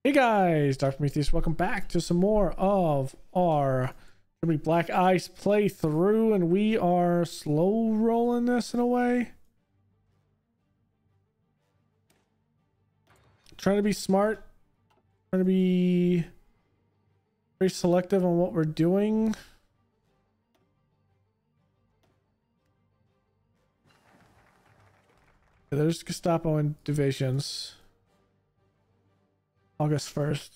Hey guys, Dr. Prometheus, welcome back to some more of our Black Ice playthrough, and we are slow rolling this in a way. Trying to be smart, trying to be very selective on what we're doing. Okay, there's Gestapo and divisions. August 1st.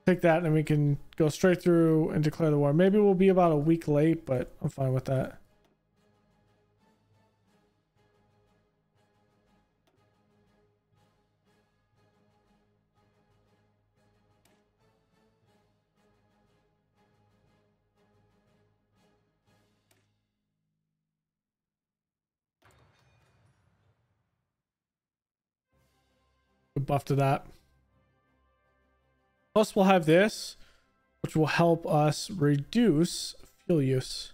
Take that and we can go straight through and declare the war. Maybe we'll be about a week late, but I'm fine with that. Good buff to that. Plus we'll have this, which will help us reduce fuel use.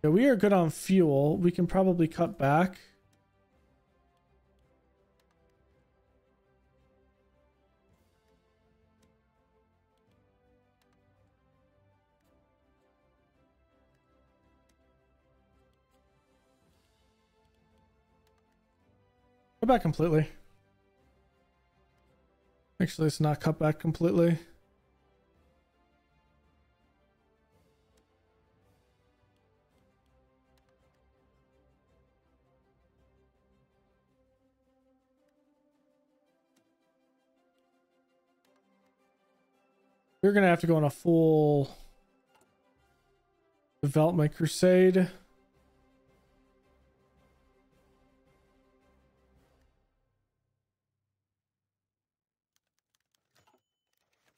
Yeah, we are good on fuel. We can probably cut back. Cut back completely. Actually, it's not cut back completely. We're gonna have to go on a full development crusade.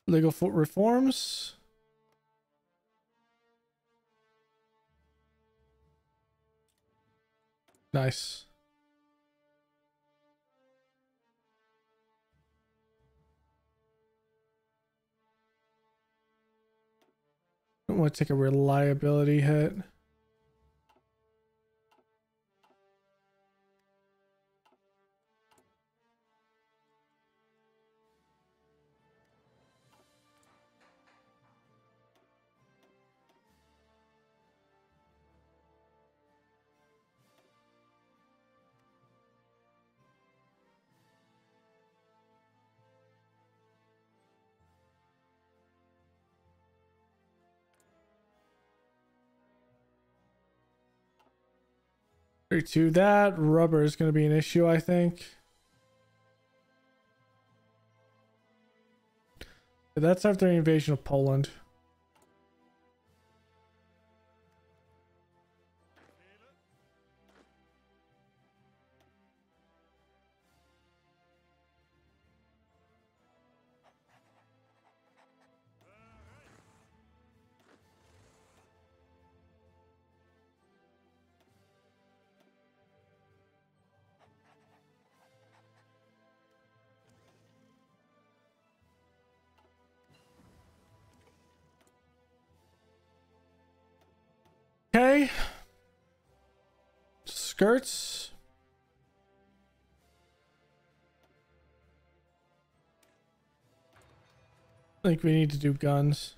Legal foot reforms. Nice. Don't want to take a reliability hit. To that rubber is going to be an issue, I think. That's after the invasion of Poland. Okay. Skirts. I think we need to do guns.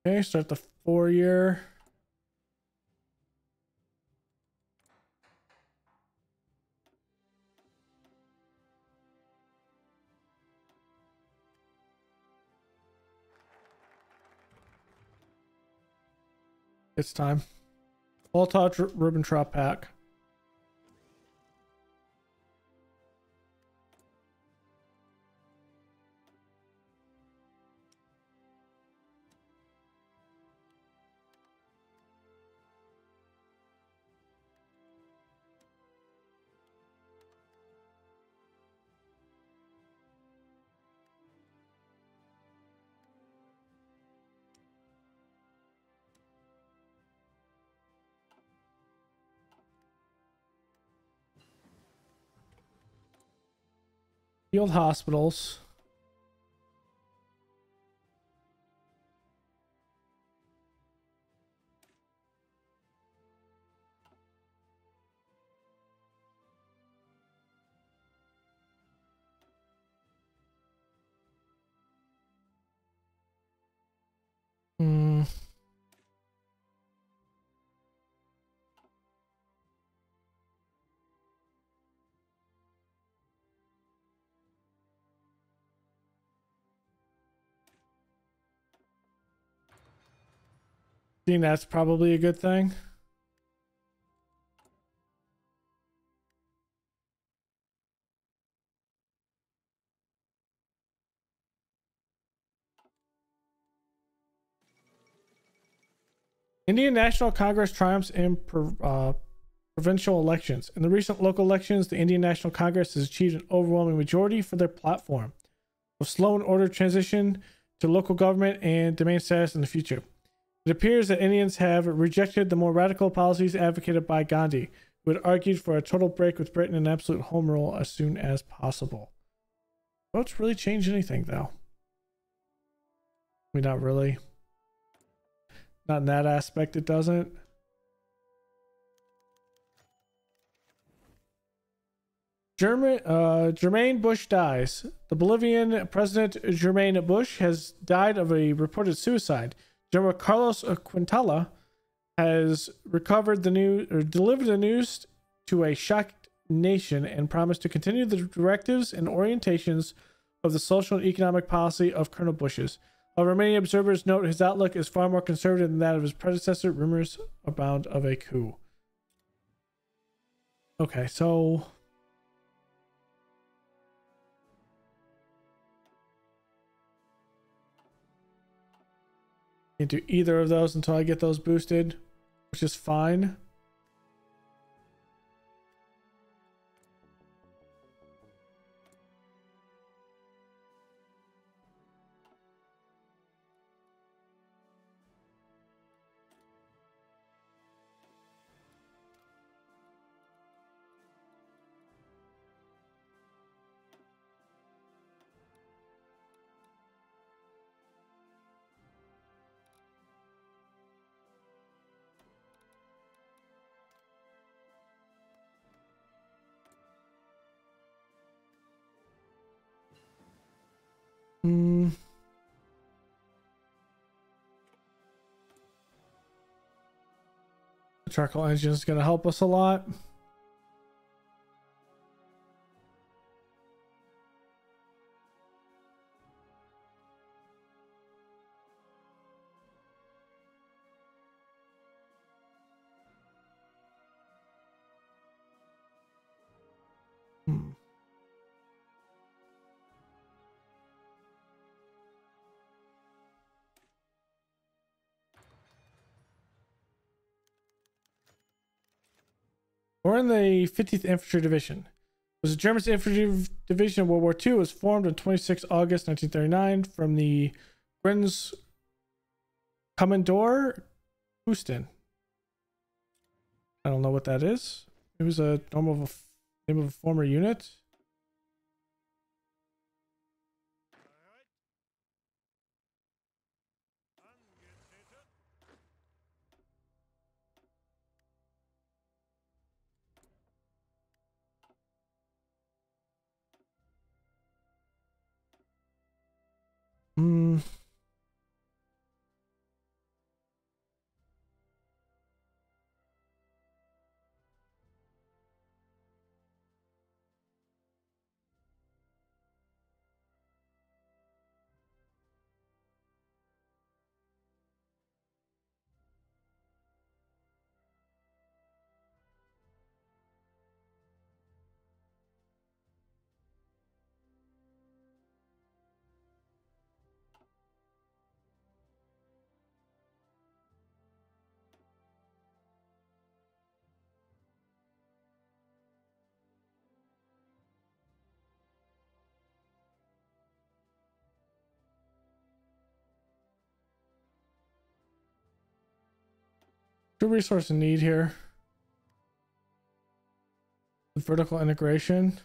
Okay, start the 4-year. It's time. All touch Ribbentrop pack. Field hospitals. Hmm. I think that's probably a good thing. Indian National Congress triumphs in provincial elections. In the recent local elections, the Indian National Congress has achieved an overwhelming majority for their platform of slow and ordered transition to local government and domain status in the future. It appears that Indians have rejected the more radical policies advocated by Gandhi, who had argued for a total break with Britain and absolute home rule as soon as possible. Votes really change anything, though? I mean, not really. Not in that aspect, it doesn't. Jermaine Bush dies. The Bolivian president Jermaine Bush has died of a reported suicide. General Carlos Quintala has recovered the news or delivered the news to a shocked nation and promised to continue the directives and orientations of the social and economic policy of Colonel Bush's. However, many observers note his outlook is far more conservative than that of his predecessor. Rumors abound of a coup. Okay, so can't do either of those until I get those boosted, which is fine. Hmm. The charcoal engine is going to help us a lot. Hmm. We're in the 50th Infantry Division. It was the German Infantry Division of World War II. It was formed on 26 August 1939 from the Grens Commandeur Houston. I don't know what that is. It was a name of a former unit. Hmm. Two resource in need here. Vertical integration.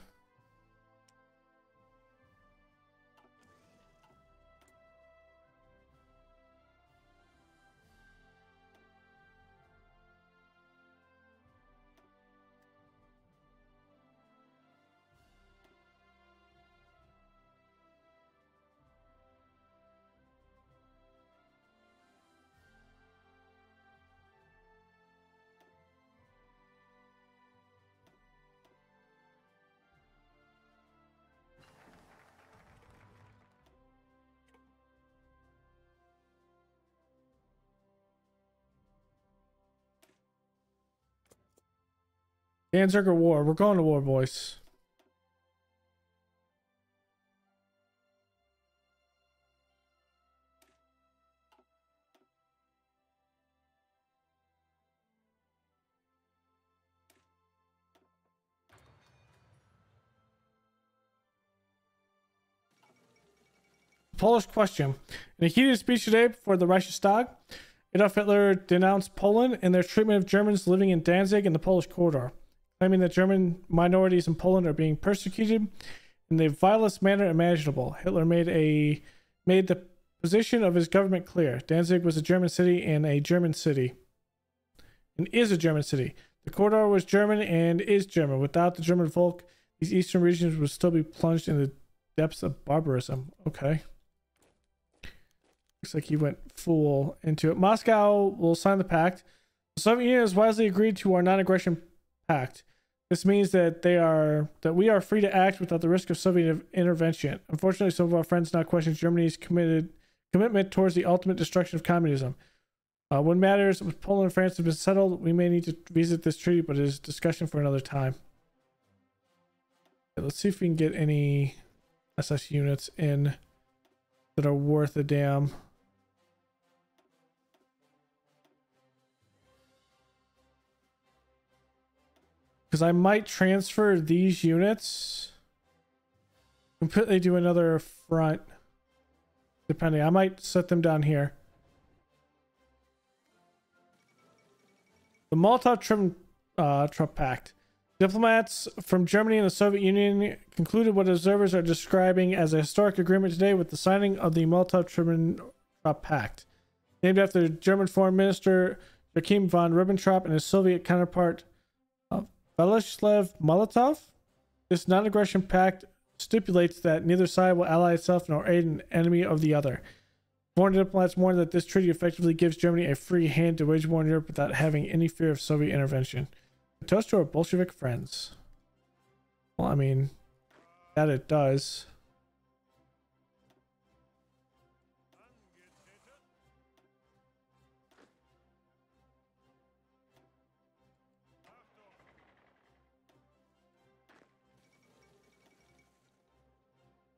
Danzig or war? We're going to war, boys. Polish question. In a heated speech today before the Reichstag, Adolf Hitler denounced Poland and their treatment of Germans living in Danzig and the Polish corridor, claiming that German minorities in Poland are being persecuted in the vilest manner imaginable. Hitler made the position of his government clear. Danzig was a German city and is a German city. The corridor was German and is German. Without the German folk, these eastern regions would still be plunged in the depths of barbarism. Okay. Looks like he went full into it. Moscow will sign the pact. The Soviet Union has wisely agreed to our non-aggression pact. This means that we are free to act without the risk of Soviet intervention. Unfortunately, some of our friends now question Germany's commitment towards the ultimate destruction of communism. When matters with Poland and France have been settled, we may need to visit this treaty, but it is discussion for another time. Okay, let's see if we can get any SS units in that are worth a damn. Because I might transfer these units, completely do another front, depending. I might set them down here. The Molotov-Ribbentrop Pact. Diplomats from Germany and the Soviet Union concluded what observers are describing as a historic agreement today with the signing of the Molotov-Ribbentrop Pact. Named after German Foreign Minister Joachim von Ribbentrop and his Soviet counterpart Vyacheslav Molotov. This non-aggression pact stipulates that neither side will ally itself nor aid an enemy of the other. Foreign diplomats warned that this treaty effectively gives Germany a free hand to wage war in Europe without having any fear of Soviet intervention. A toast to our Bolshevik friends. Well, I mean, that it does.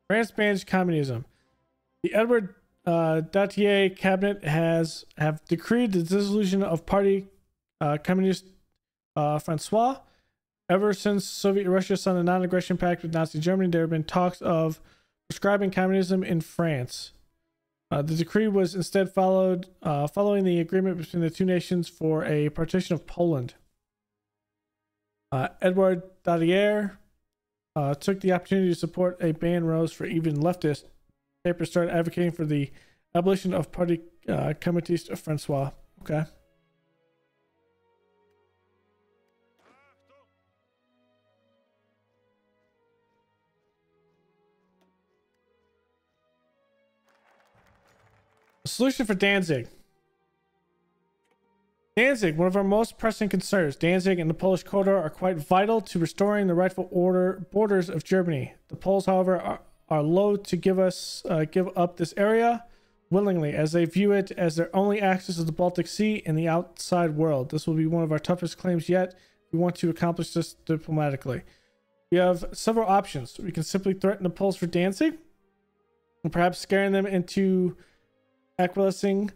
France bans communism. The Edward Daladier cabinet have decreed the dissolution of Parti Communiste Francois. Ever since Soviet Russia signed a non-aggression pact with Nazi Germany, there have been talks of prescribing communism in France. The decree was instead following the agreement between the two nations for a partition of Poland. Edward Daladier took the opportunity to support a ban rose for even leftists. Papers started advocating for the abolition of Parti Communiste Francois. Okay. A solution for Danzig. Danzig, one of our most pressing concerns. Danzig and the Polish corridor are quite vital to restoring the rightful borders of Germany. The Poles, however, are loath to give up this area willingly, as they view it as their only access to the Baltic Sea and the outside world. This will be one of our toughest claims yet. We want to accomplish this diplomatically. We have several options. We can simply threaten the Poles for Danzig, and perhaps scaring them into acquiescing.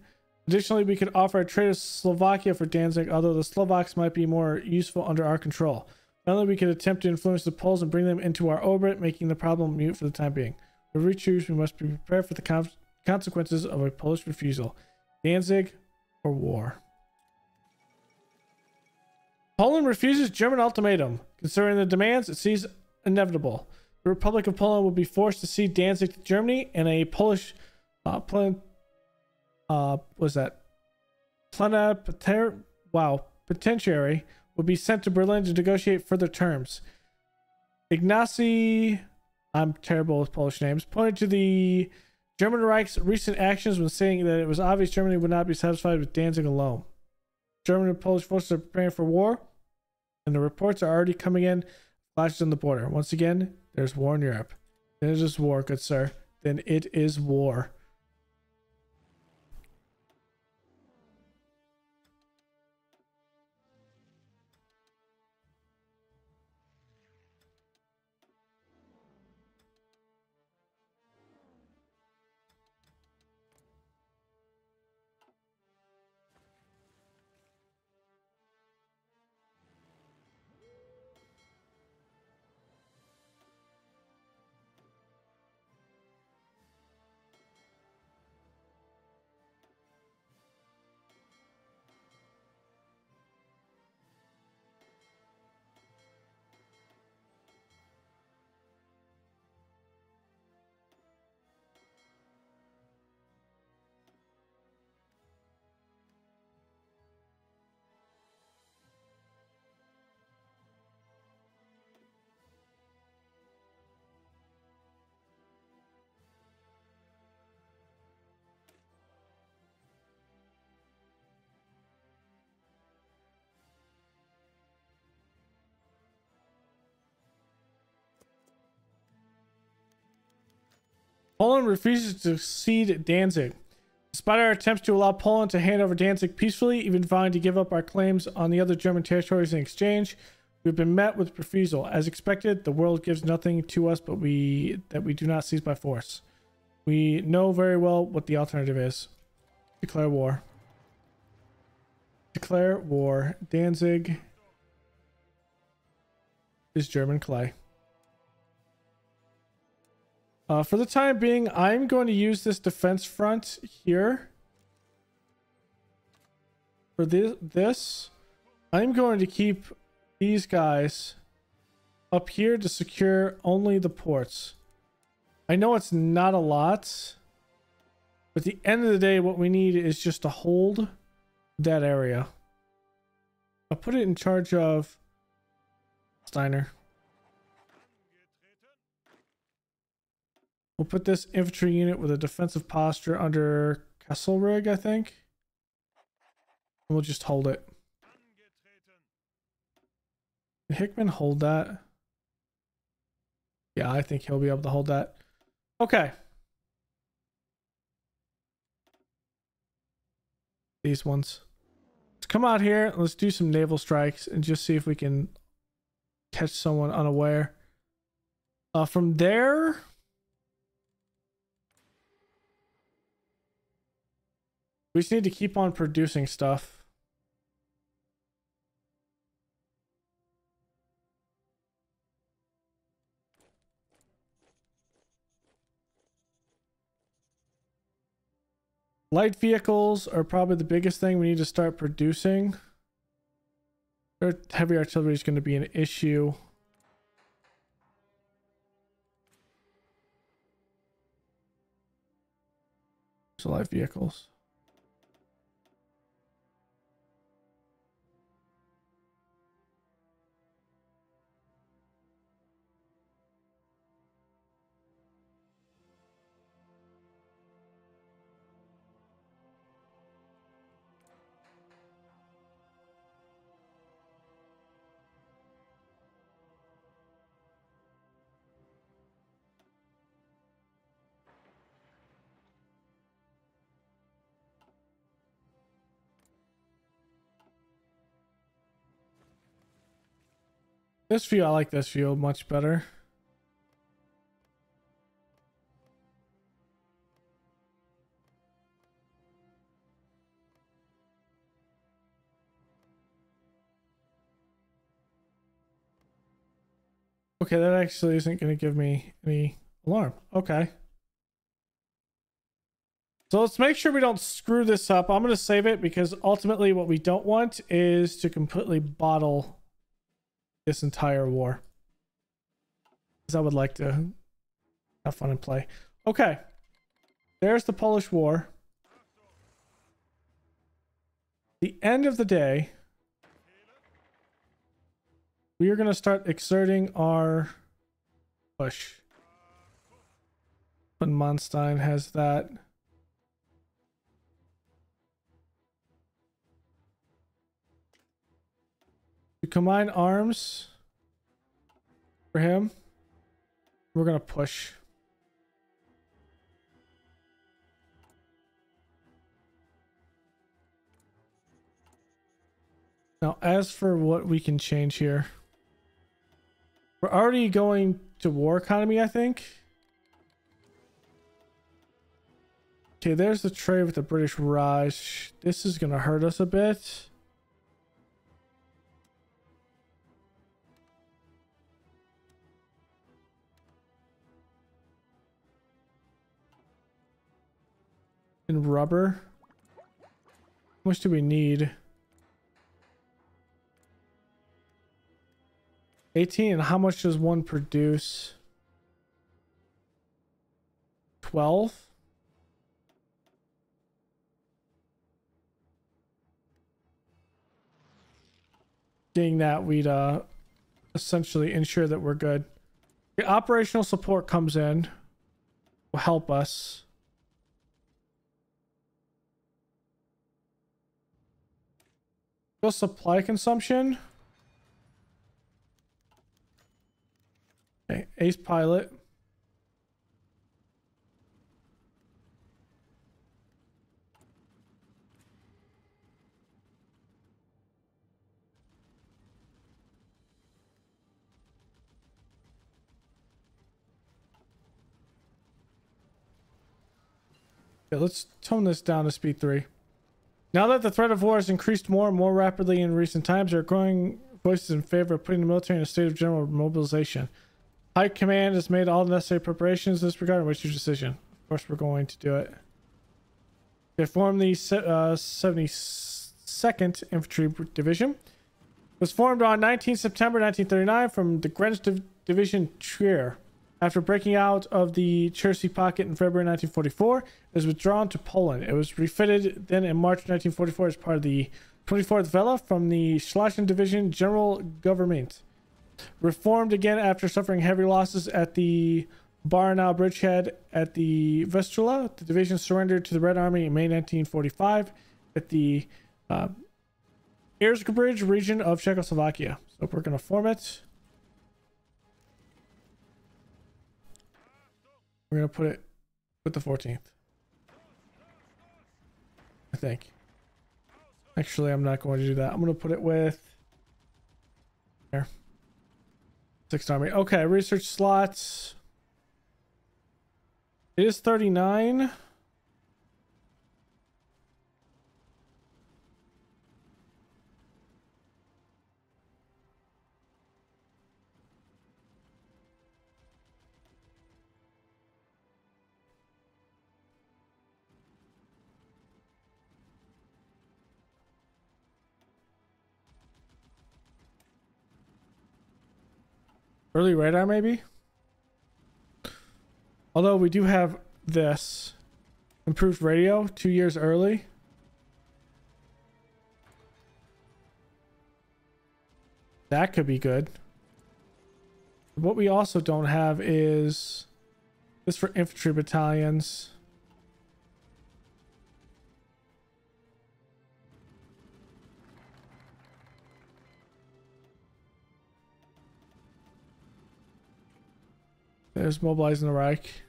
Additionally, we could offer a trade of Slovakia for Danzig, although the Slovaks might be more useful under our control. Finally, we could attempt to influence the Poles and bring them into our orbit, making the problem mute for the time being. Whatever we choose, we must be prepared for the consequences of a Polish refusal. Danzig or war. Poland refuses German ultimatum. Considering the demands, it seems inevitable. The Republic of Poland will be forced to cede Danzig to Germany, and a Polish was that potentiary would be sent to Berlin to negotiate further terms. Ignacy, I'm terrible with Polish names, pointed to the German Reich's recent actions when saying that it was obvious Germany would not be satisfied with Danzig alone. German and Polish forces are preparing for war, and the reports are already coming in. Clashes on the border. Once again, there's war in Europe. Then it is war, good sir. Then it is war. Poland refuses to cede Danzig. Despite our attempts to allow Poland to hand over Danzig peacefully, even vying to give up our claims on the other German territories in exchange, we've been met with refusal. As expected, the world gives nothing to us but we do not seize by force. We know very well what the alternative is. Declare war. Declare war. Danzig is German clay. For the time being, I'm going to use this defense front here. For this, I'm going to keep these guys up here to secure only the ports. I know it's not a lot, but at the end of the day, what we need is just to hold that area. I'll put it in charge of Steiner. We'll put this infantry unit with a defensive posture under Kesselrig, I think. And we'll just hold it. Can Hickman hold that? Yeah, I think he'll be able to hold that. Okay. These ones. Let's come out here. Let's do some naval strikes and just see if we can catch someone unaware. From there... we just need to keep on producing stuff. Light vehicles are probably the biggest thing we need to start producing. Heavy artillery is going to be an issue. So light vehicles. This view, I like this view much better. Okay, that actually isn't going to give me any alarm. Okay. So let's make sure we don't screw this up. I'm going to save it because ultimately what we don't want is to completely bottle this entire war. Because I would like to have fun and play. Okay. There's the Polish War. The end of the day, we are going to start exerting our push. But Manstein has that. To combine arms for him, we're going to push. Now, as for what we can change here, we're already going to war economy, I think. Okay, there's the trade with the British Raj. This is going to hurt us a bit. And rubber. How much do we need? 18, and how much does one produce? 12? Getting that, we'd essentially ensure that we're good. The operational support comes in, will help us. Supply consumption. Okay, ace pilot. Okay, let's tone this down to speed 3. Now that the threat of war has increased more and more rapidly in recent times, there are growing voices in favor of putting the military in a state of general mobilization. High Command has made all the necessary preparations in this regard. And what's your decision? Of course, we're going to do it. They formed the 72nd Infantry Division. It was formed on 19 September 1939 from the Grens Division Trier. After breaking out of the Chersey Pocket in February 1944, it was withdrawn to Poland. It was refitted then in March 1944 as part of the 24th Vela from the Schlesien Division General Government. Reformed again after suffering heavy losses at the Baranow bridgehead at the Vistula. The division surrendered to the Red Army in May 1945 at the Erzgebirge region of Czechoslovakia. So we're going to form it. We're going to put it with the 14th. I think. Actually, I'm not going to do that. I'm going to put it with... Here. 6th Army. Okay, research slots. It is 39. Early radar, maybe? Although we do have this. Improved radio, 2 years early. That could be good. What we also don't have is this for infantry battalions. There's mobilizing the Reich.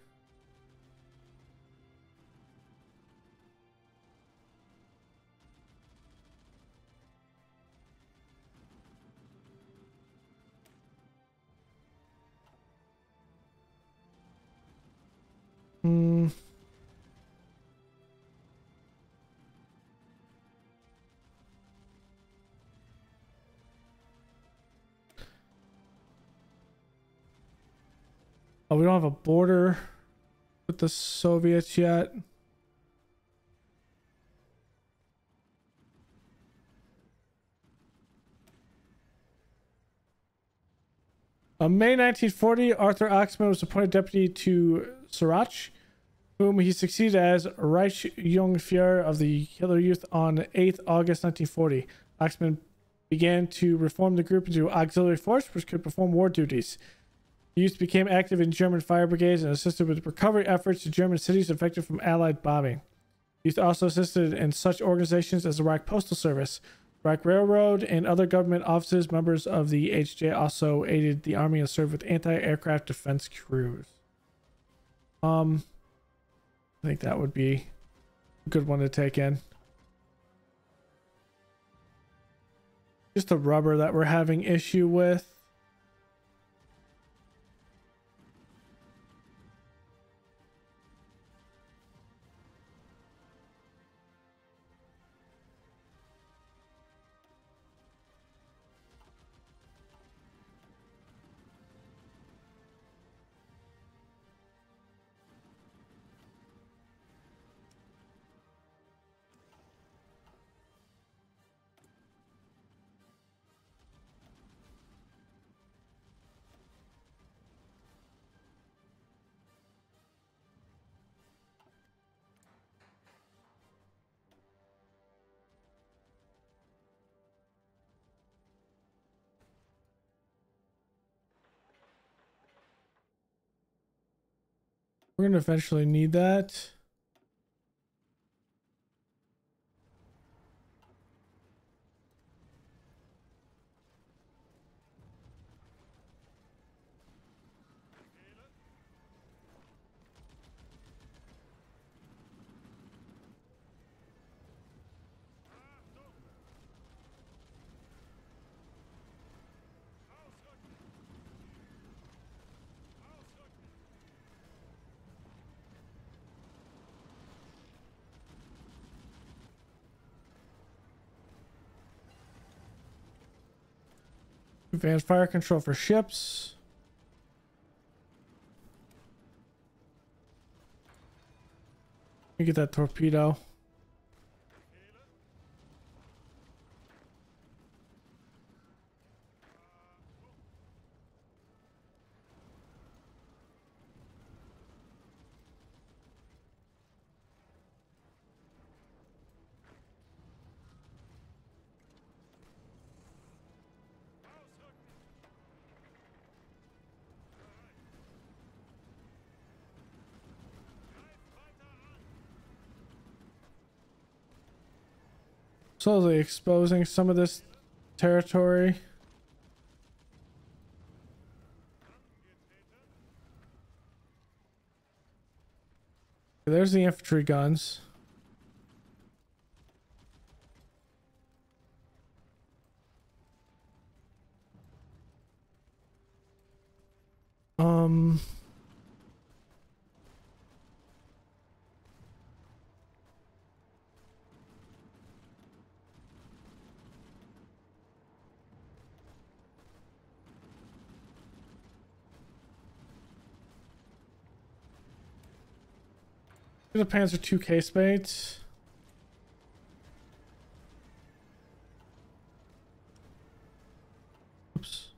Oh, we don't have a border with the Soviets yet. On May 1940, Arthur Oxman was appointed deputy to Srirac, whom he succeeded as Reichsjungführer of the Hitler Youth on 8th August 1940. Oxman began to reform the group into auxiliary force, which could perform war duties. The youth became active in German fire brigades and assisted with recovery efforts to German cities affected from Allied bombing. Youth also assisted in such organizations as the Reich Postal Service, Reich Railroad, and other government offices. Members of the HJ also aided the army and served with anti-aircraft defense crews. I think that would be a good one to take in. Just the rubber that we're having issue with. We're going to eventually need that. Advanced fire control for ships. Let me get that torpedo. Slowly exposing some of this territory. There's the infantry guns. The Panzer II casemates. Oops.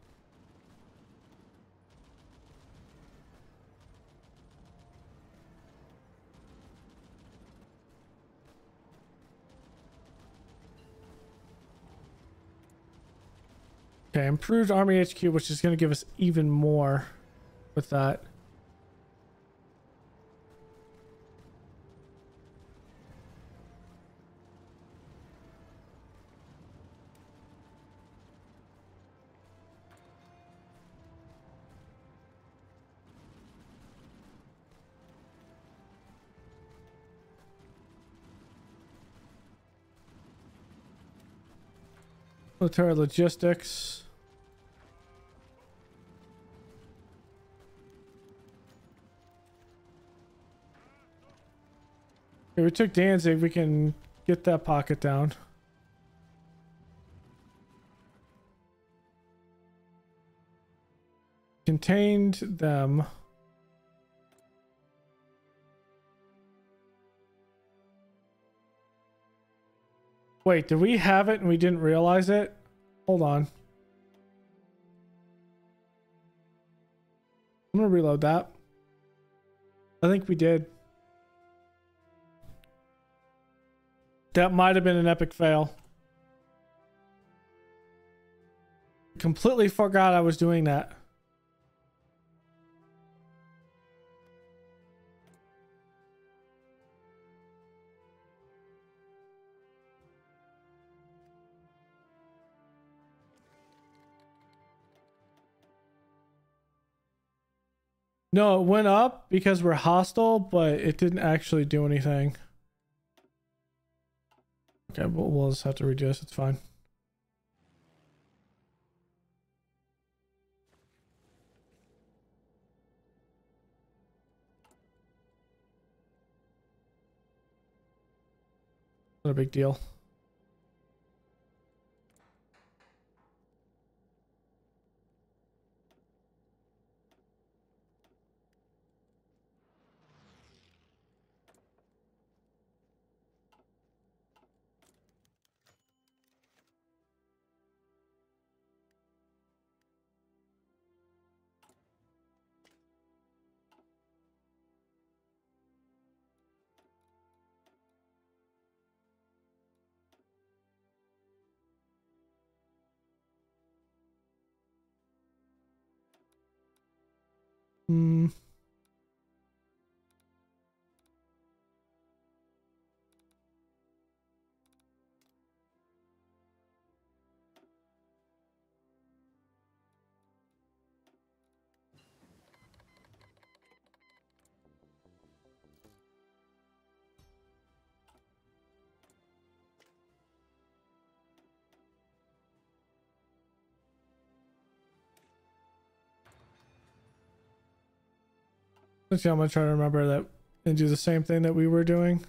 Okay, improved Army HQ, which is going to give us even more with that. Military logistics. Okay, we took Danzig. We can get that pocket down. Contained them. Wait, did we have it and we didn't realize it? Hold on. I'm gonna reload that. I think we did. That might have been an epic fail. Completely forgot I was doing that. No, it went up because we're hostile, but it didn't actually do anything. Okay, but we'll just have to redo this. It's fine. Not a big deal. Hmm. Let's see, I'm gonna try to remember that and do the same thing that we were doing.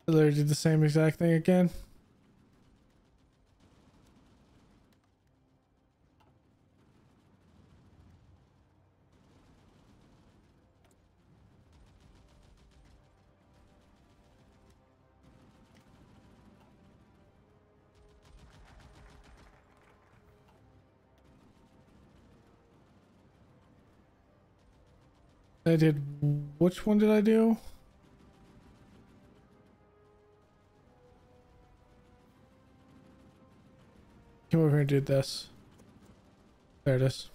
I literally did the same exact thing again. I did. Which one did I do? Come over here and do this. There it is.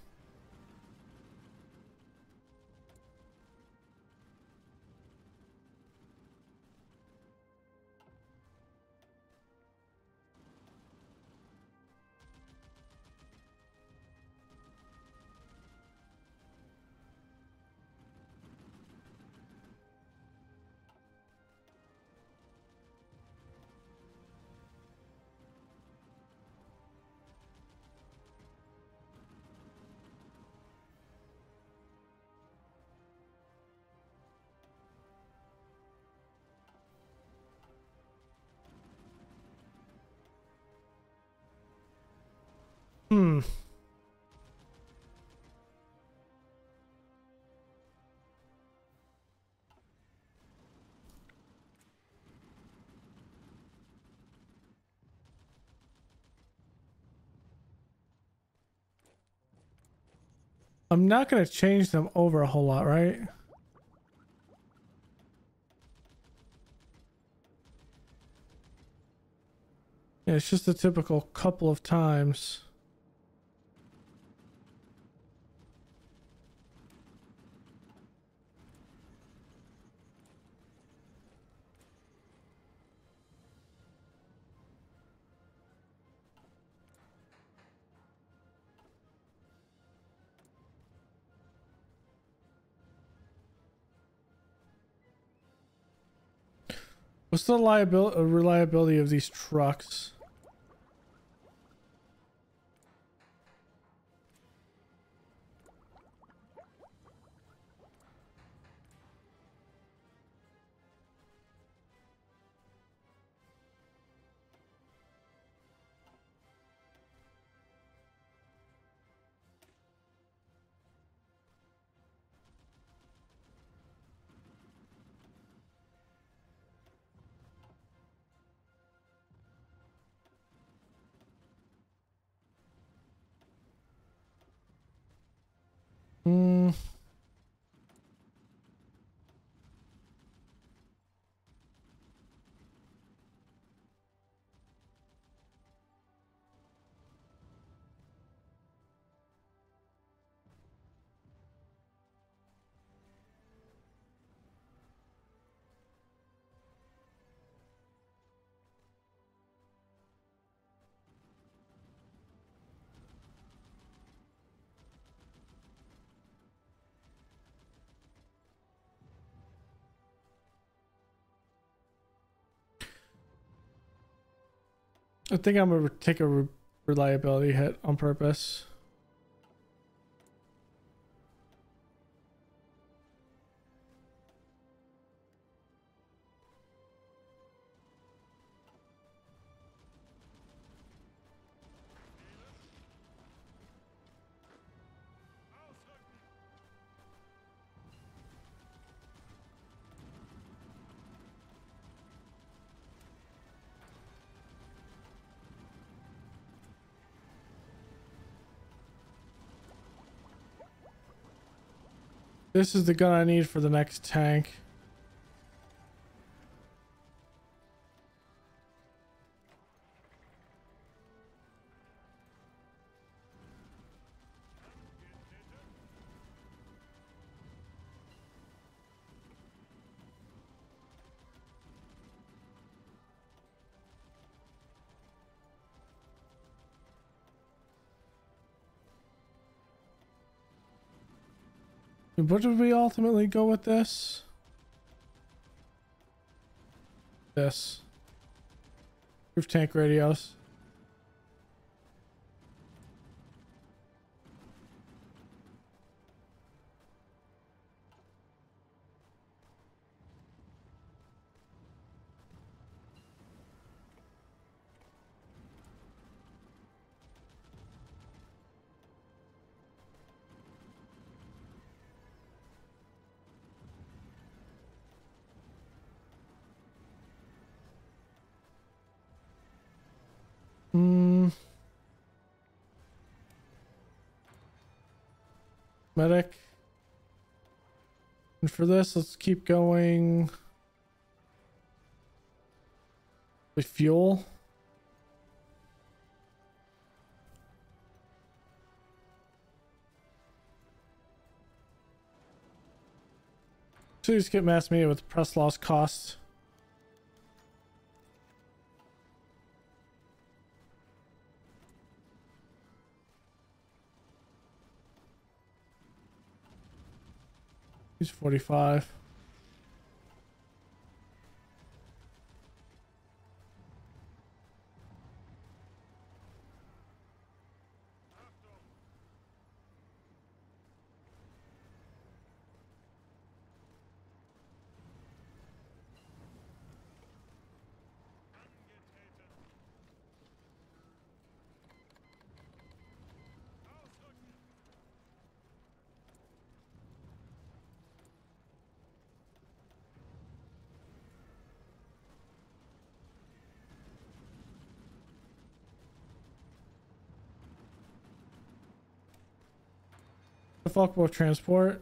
Hmm. I'm not going to change them over a whole lot, right? Yeah, it's just a typical couple of times. What's the reliability of these trucks? Hmm. I think I'm gonna take a reliability hit on purpose. This is the gun I need for the next tank. What did we ultimately go with this? This. Roof tank radios. Medic. And for this, let's keep going with fuel. Please get mass media with press loss costs. He's 45. The fuck with transport.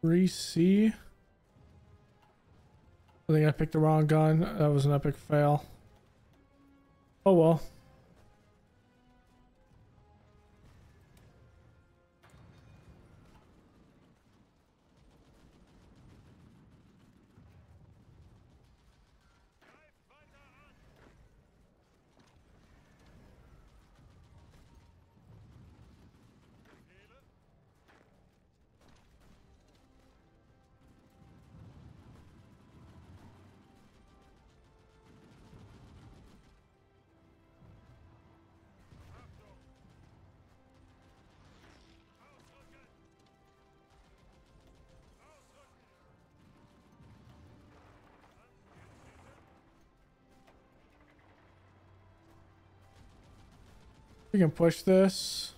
3C. I think I picked the wrong gun. That was an epic fail. Oh well. We can push this.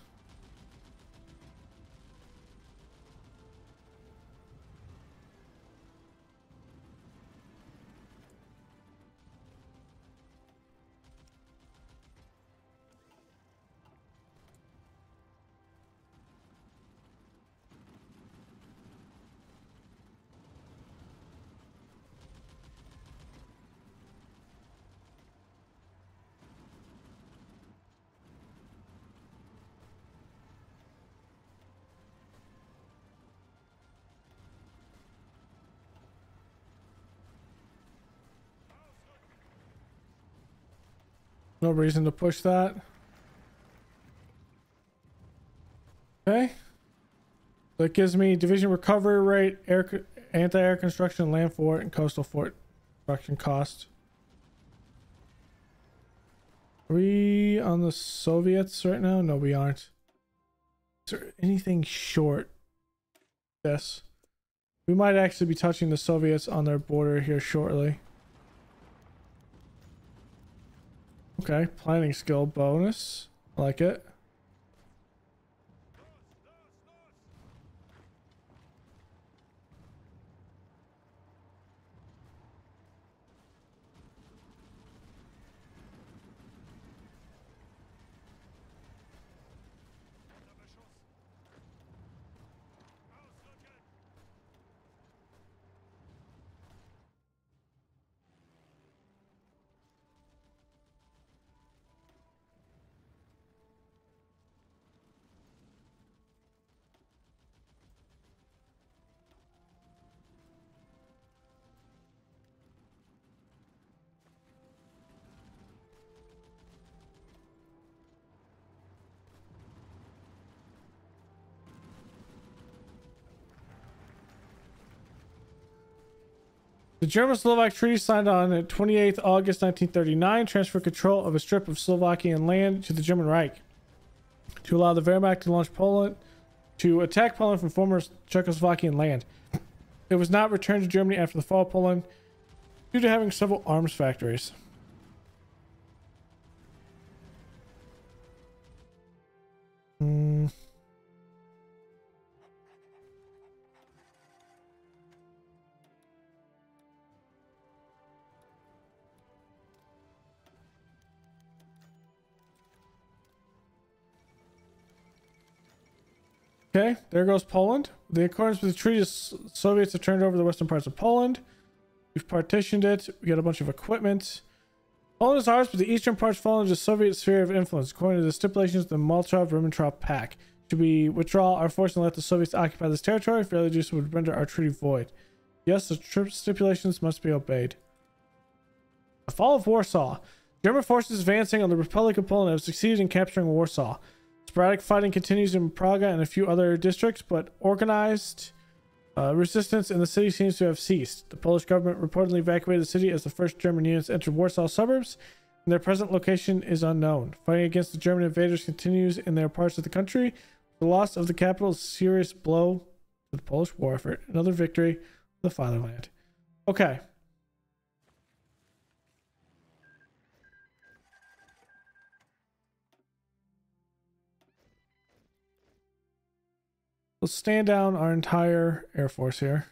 No reason to push that. Okay. That gives me division recovery rate, anti-air construction, land fort, and coastal fort construction cost. Are we on the Soviets right now? No, we aren't. Is there anything short this? We might actually be touching the Soviets on their border here shortly. Okay, planning skill bonus. I like it. The German-Slovak Treaty signed on 28th August 1939 transferred control of a strip of Slovakian land to the German Reich to allow the Wehrmacht to attack Poland from former Czechoslovakian land. It was not returned to Germany after the fall of Poland due to having several arms factories. Okay, there goes Poland. The accordance with the treaty, the Soviets have turned over the western parts of Poland. We've partitioned it. We got a bunch of equipment. Poland is ours, but the eastern parts fall into the Soviet sphere of influence, according to the stipulations of the Molotov-Ribbentrop Pact. Should we withdraw our force and let the Soviets occupy this territory? Failure to do so would render our treaty void. Yes, the stipulations must be obeyed. The fall of Warsaw. German forces advancing on the Republic of Poland have succeeded in capturing Warsaw. Sporadic fighting continues in Praga and a few other districts, but organized resistance in the city seems to have ceased. The Polish government reportedly evacuated the city as the first German units entered Warsaw suburbs, and their present location is unknown. Fighting against the German invaders continues in their parts of the country. The loss of the capital is a serious blow to the Polish war effort. Another victory for the fatherland. Okay. Let's stand down our entire Air Force here.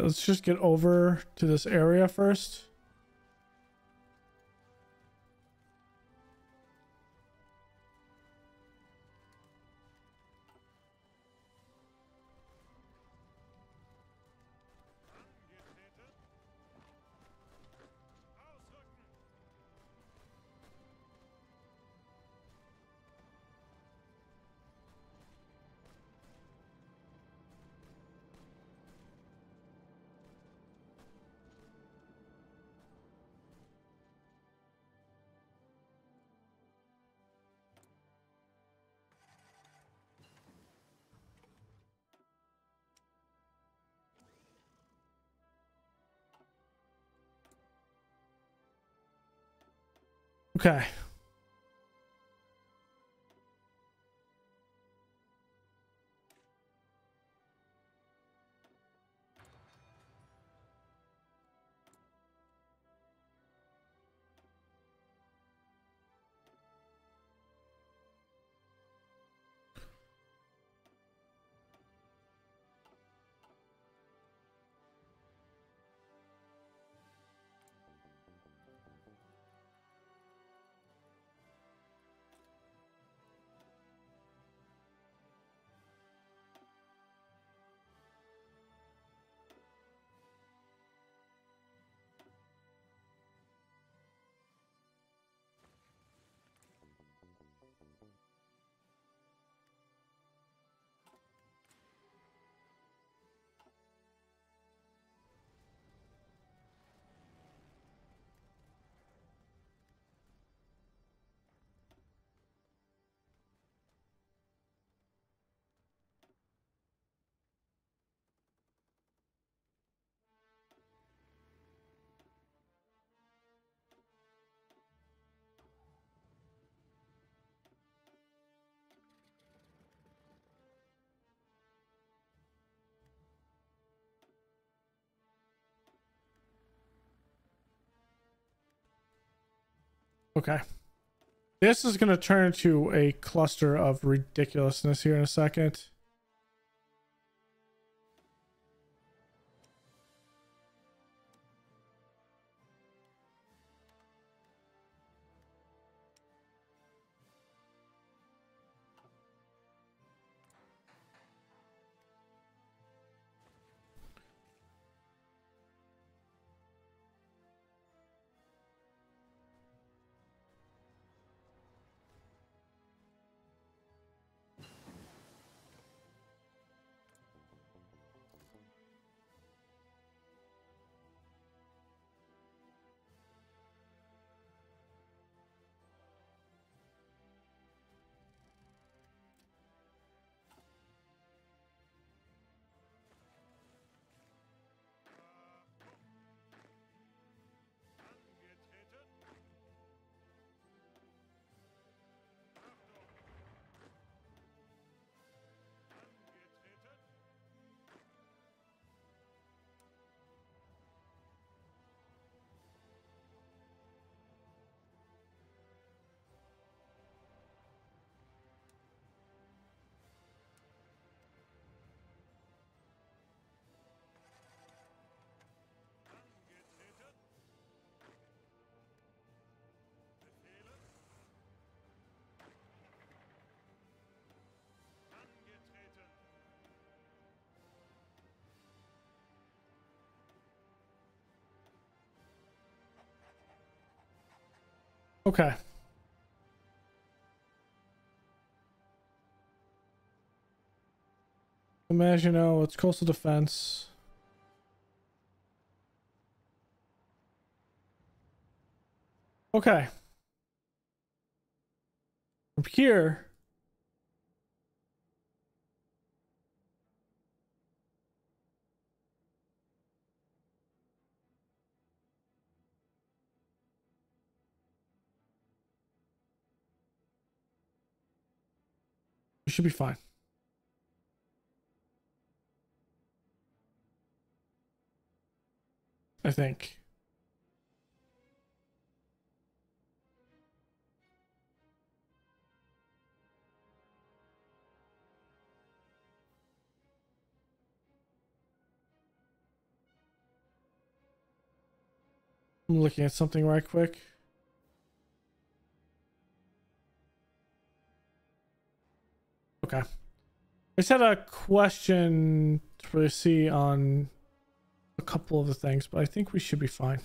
let's just get over to this area first. Okay. Okay. This is going to turn into a cluster of ridiculousness here in a second. Okay. Imagine, oh, it's coastal defense. Okay. From here. We should be fine. I think. I'm looking at something right quick. Okay. I just had a question to really see on a couple of the things, but I think we should be fine.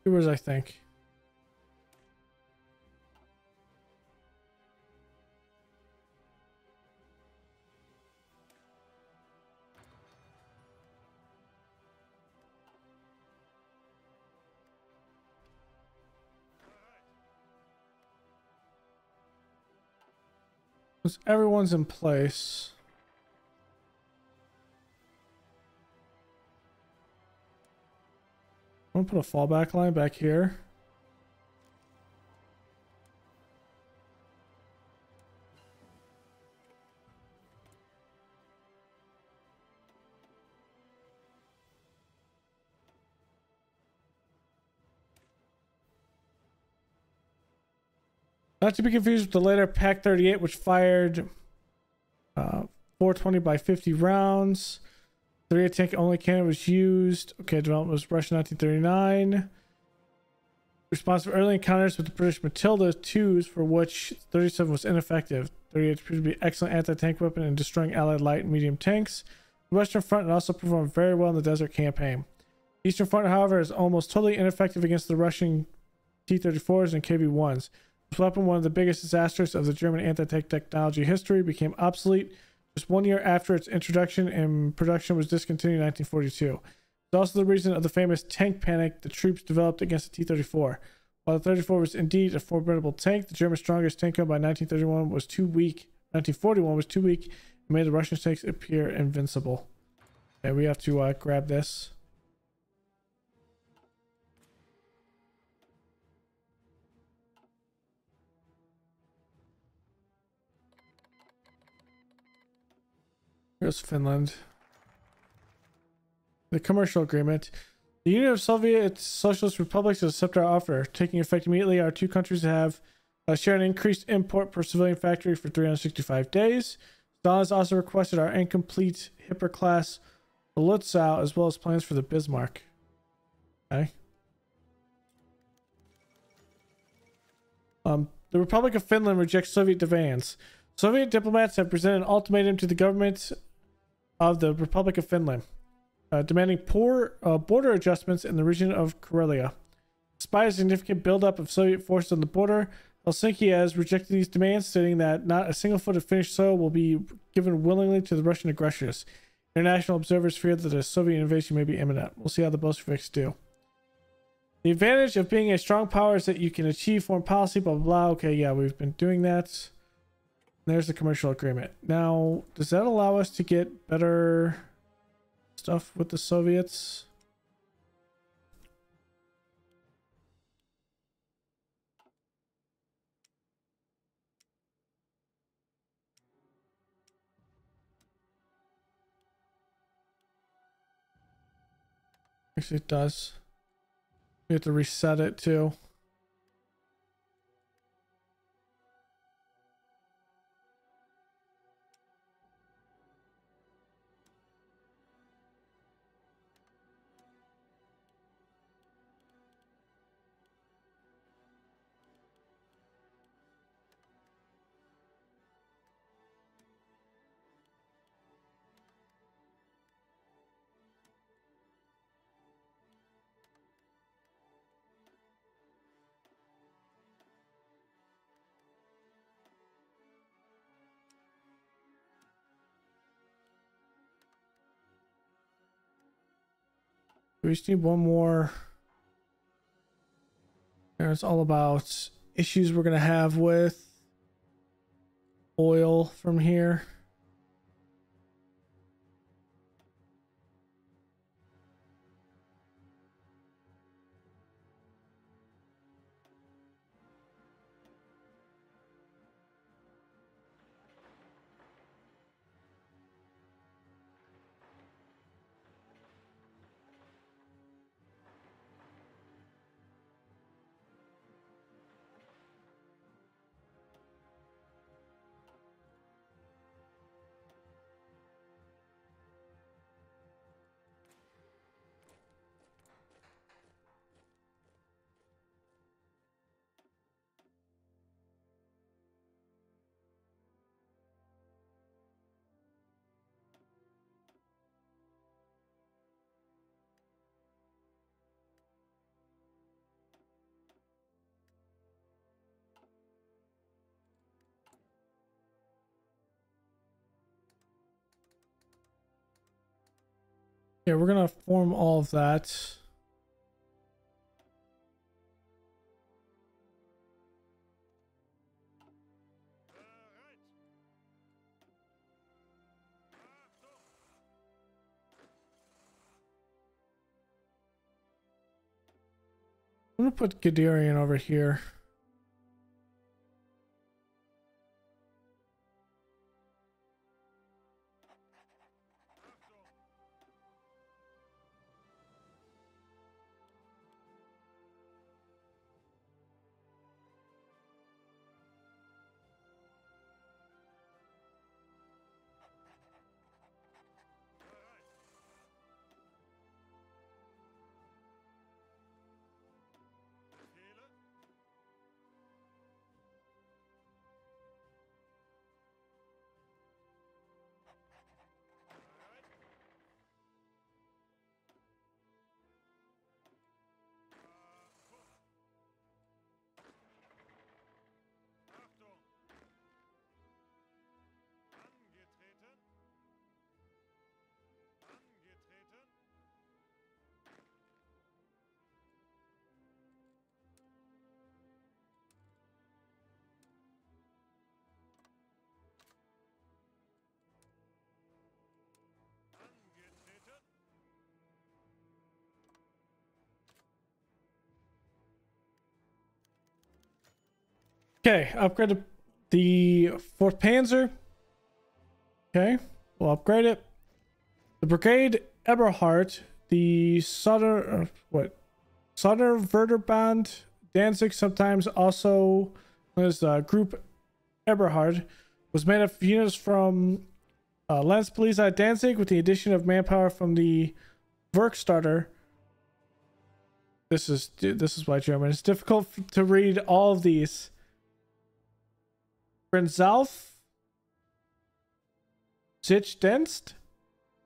Viewers, I think. Once everyone's in place. I'm gonna put a fallback line back here. Not to be confused with the later Pac 38, which fired 420 by 50 rounds. 38 tank only cannon was used. Okay, development was Russia 1939. Response to early encounters with the British Matilda 2s, for which 37 was ineffective. 38 proved to be an excellent anti-tank weapon in destroying Allied light and medium tanks. The Western Front also performed very well in the Desert Campaign. The Eastern Front, however, is almost totally ineffective against the Russian T-34s and KV-1s. This weapon, one of the biggest disasters of the German anti-tank technology history, became obsolete just 1 year after its introduction, and production was discontinued in 1942. It's also the reason of the famous tank panic the troops developed against the T-34. While the 34 was indeed a formidable tank, the German strongest tank gun by 1931 was too weak. 1941 was too weak and made the Russian tanks appear invincible. Okay, we have to grab this. Here's Finland. The commercial agreement. The Union of Soviet Socialist Republics has accepted our offer. Taking effect immediately, our two countries have shared an increased import per civilian factory for 365 days. Stalin has also requested our incomplete Hipper-class Lutzow, as well as plans for the Bismarck. Okay. The Republic of Finland rejects Soviet demands. Soviet diplomats have presented an ultimatum to the government of the Republic of Finland, demanding border adjustments in the region of Karelia. Despite a significant buildup of Soviet forces on the border, Helsinki has rejected these demands, stating that not a single foot of Finnish soil will be given willingly to the Russian aggressors. International observers fear that a Soviet invasion may be imminent. We'll see how the Bolsheviks do. The advantage of being a strong power is that you can achieve foreign policy, blah, blah, blah. Okay, yeah, we've been doing that. There's the commercial agreement. Now, does that allow us to get better stuff with the Soviets? Actually, it does. We have to reset it too. We just need one more. It's all about issues we're going to have with oil from here. Yeah, we're gonna form all of that. I'm gonna put Guderian over here. Okay, upgrade the 4th Panzer. Okay, we'll upgrade it. The Brigade Eberhardt, the Sonderwörterband Danzig, sometimes also known as Group Eberhard, was made up of units from Landspolizei Danzig with the addition of manpower from the Werkstarter. This is why German. It's difficult to read all of these. Brenzalf, Zichdenst,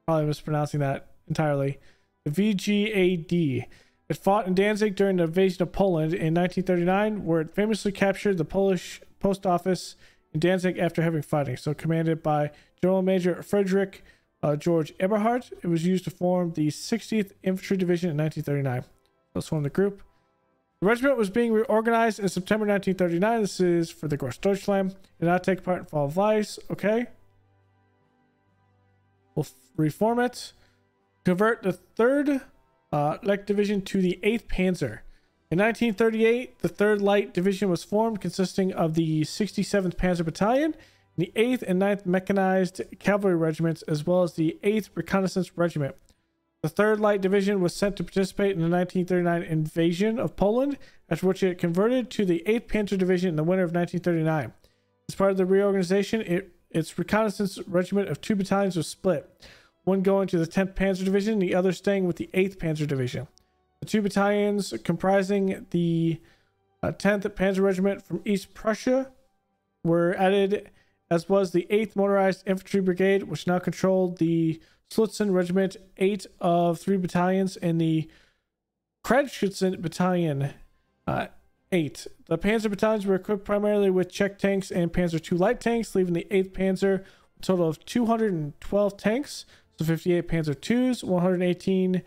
probably mispronouncing that entirely. The VGAD. It fought in Danzig during the invasion of Poland in 1939, where it famously captured the Polish post office in Danzig after having fighting. So commanded by General Major Frederick George Eberhardt, it was used to form the 60th Infantry Division in 1939. Let's form the group. The regiment was being reorganized in September 1939. This is for the Grossdeutschland. It did not take part in fall of Weiss. Okay. We'll reform it. Convert the 3rd Light Division to the 8th Panzer. In 1938, the 3rd Light Division was formed, consisting of the 67th Panzer Battalion, the 8th and 9th Mechanized Cavalry Regiments, as well as the 8th Reconnaissance Regiment. The 3rd Light Division was sent to participate in the 1939 invasion of Poland, after which it converted to the 8th Panzer Division in the winter of 1939. As part of the reorganization, its reconnaissance regiment of 2 battalions was split, one going to the 10th Panzer Division, the other staying with the 8th Panzer Division. The 2 battalions comprising the 10th Panzer Regiment from East Prussia were added, as was the 8th Motorized Infantry Brigade, which now controlled the Slutzen Regiment, 8 of 3 battalions, and the Kredschützen Battalion, 8. The Panzer battalions were equipped primarily with Czech tanks and Panzer II light tanks, leaving the 8th Panzer a total of 212 tanks, so 58 Panzer IIs, 118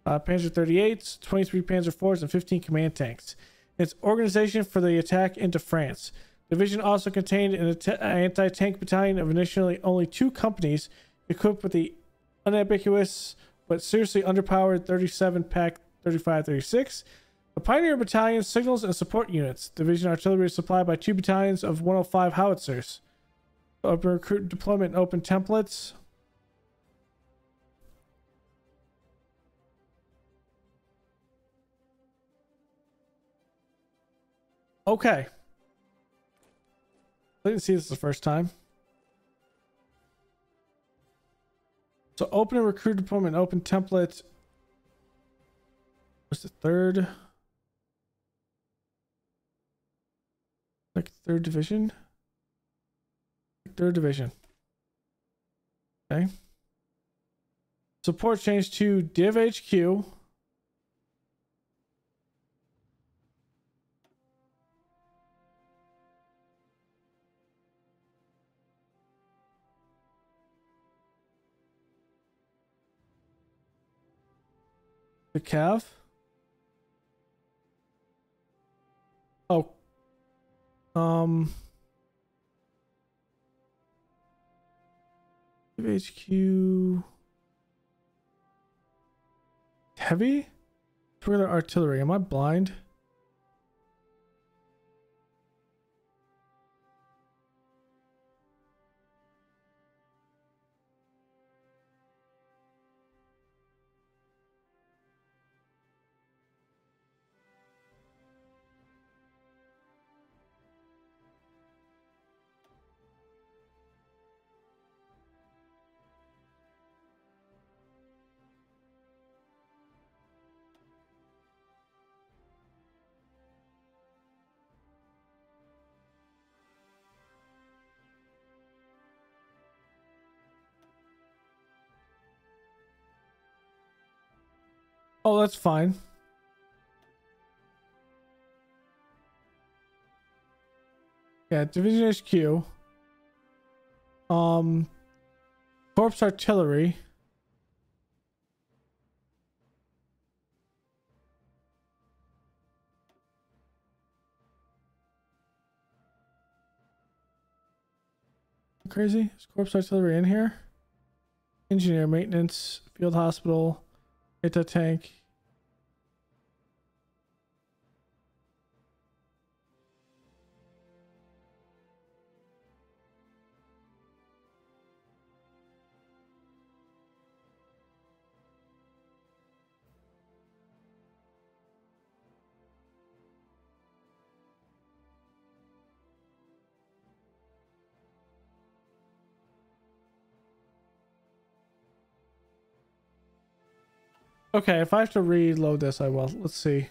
Panzer 38s, 23 Panzer IVs, and 15 command tanks. Its organization for the attack into France. The division also contained an anti-tank battalion of initially only 2 companies, equipped with the unambiguous but seriously underpowered 37 Pack 3536. The Pioneer Battalion signals and support units. Division artillery is supplied by 2 battalions of 105 howitzers. Open recruit deployment and open templates. Okay. I didn't see this the first time. So open and recruit deployment, open template. What's the 3rd? Like 3rd division? 3rd division. Okay. Support change to Div HQ. The Cav. Oh. HQ. Heavy? Regular artillery. Am I blind? Oh, that's fine. Yeah, Division HQ. Corpse artillery. Crazy. Is corpse artillery in here? Engineer, maintenance, field hospital, data tank. Okay, if I have to reload this, I will. Let's see.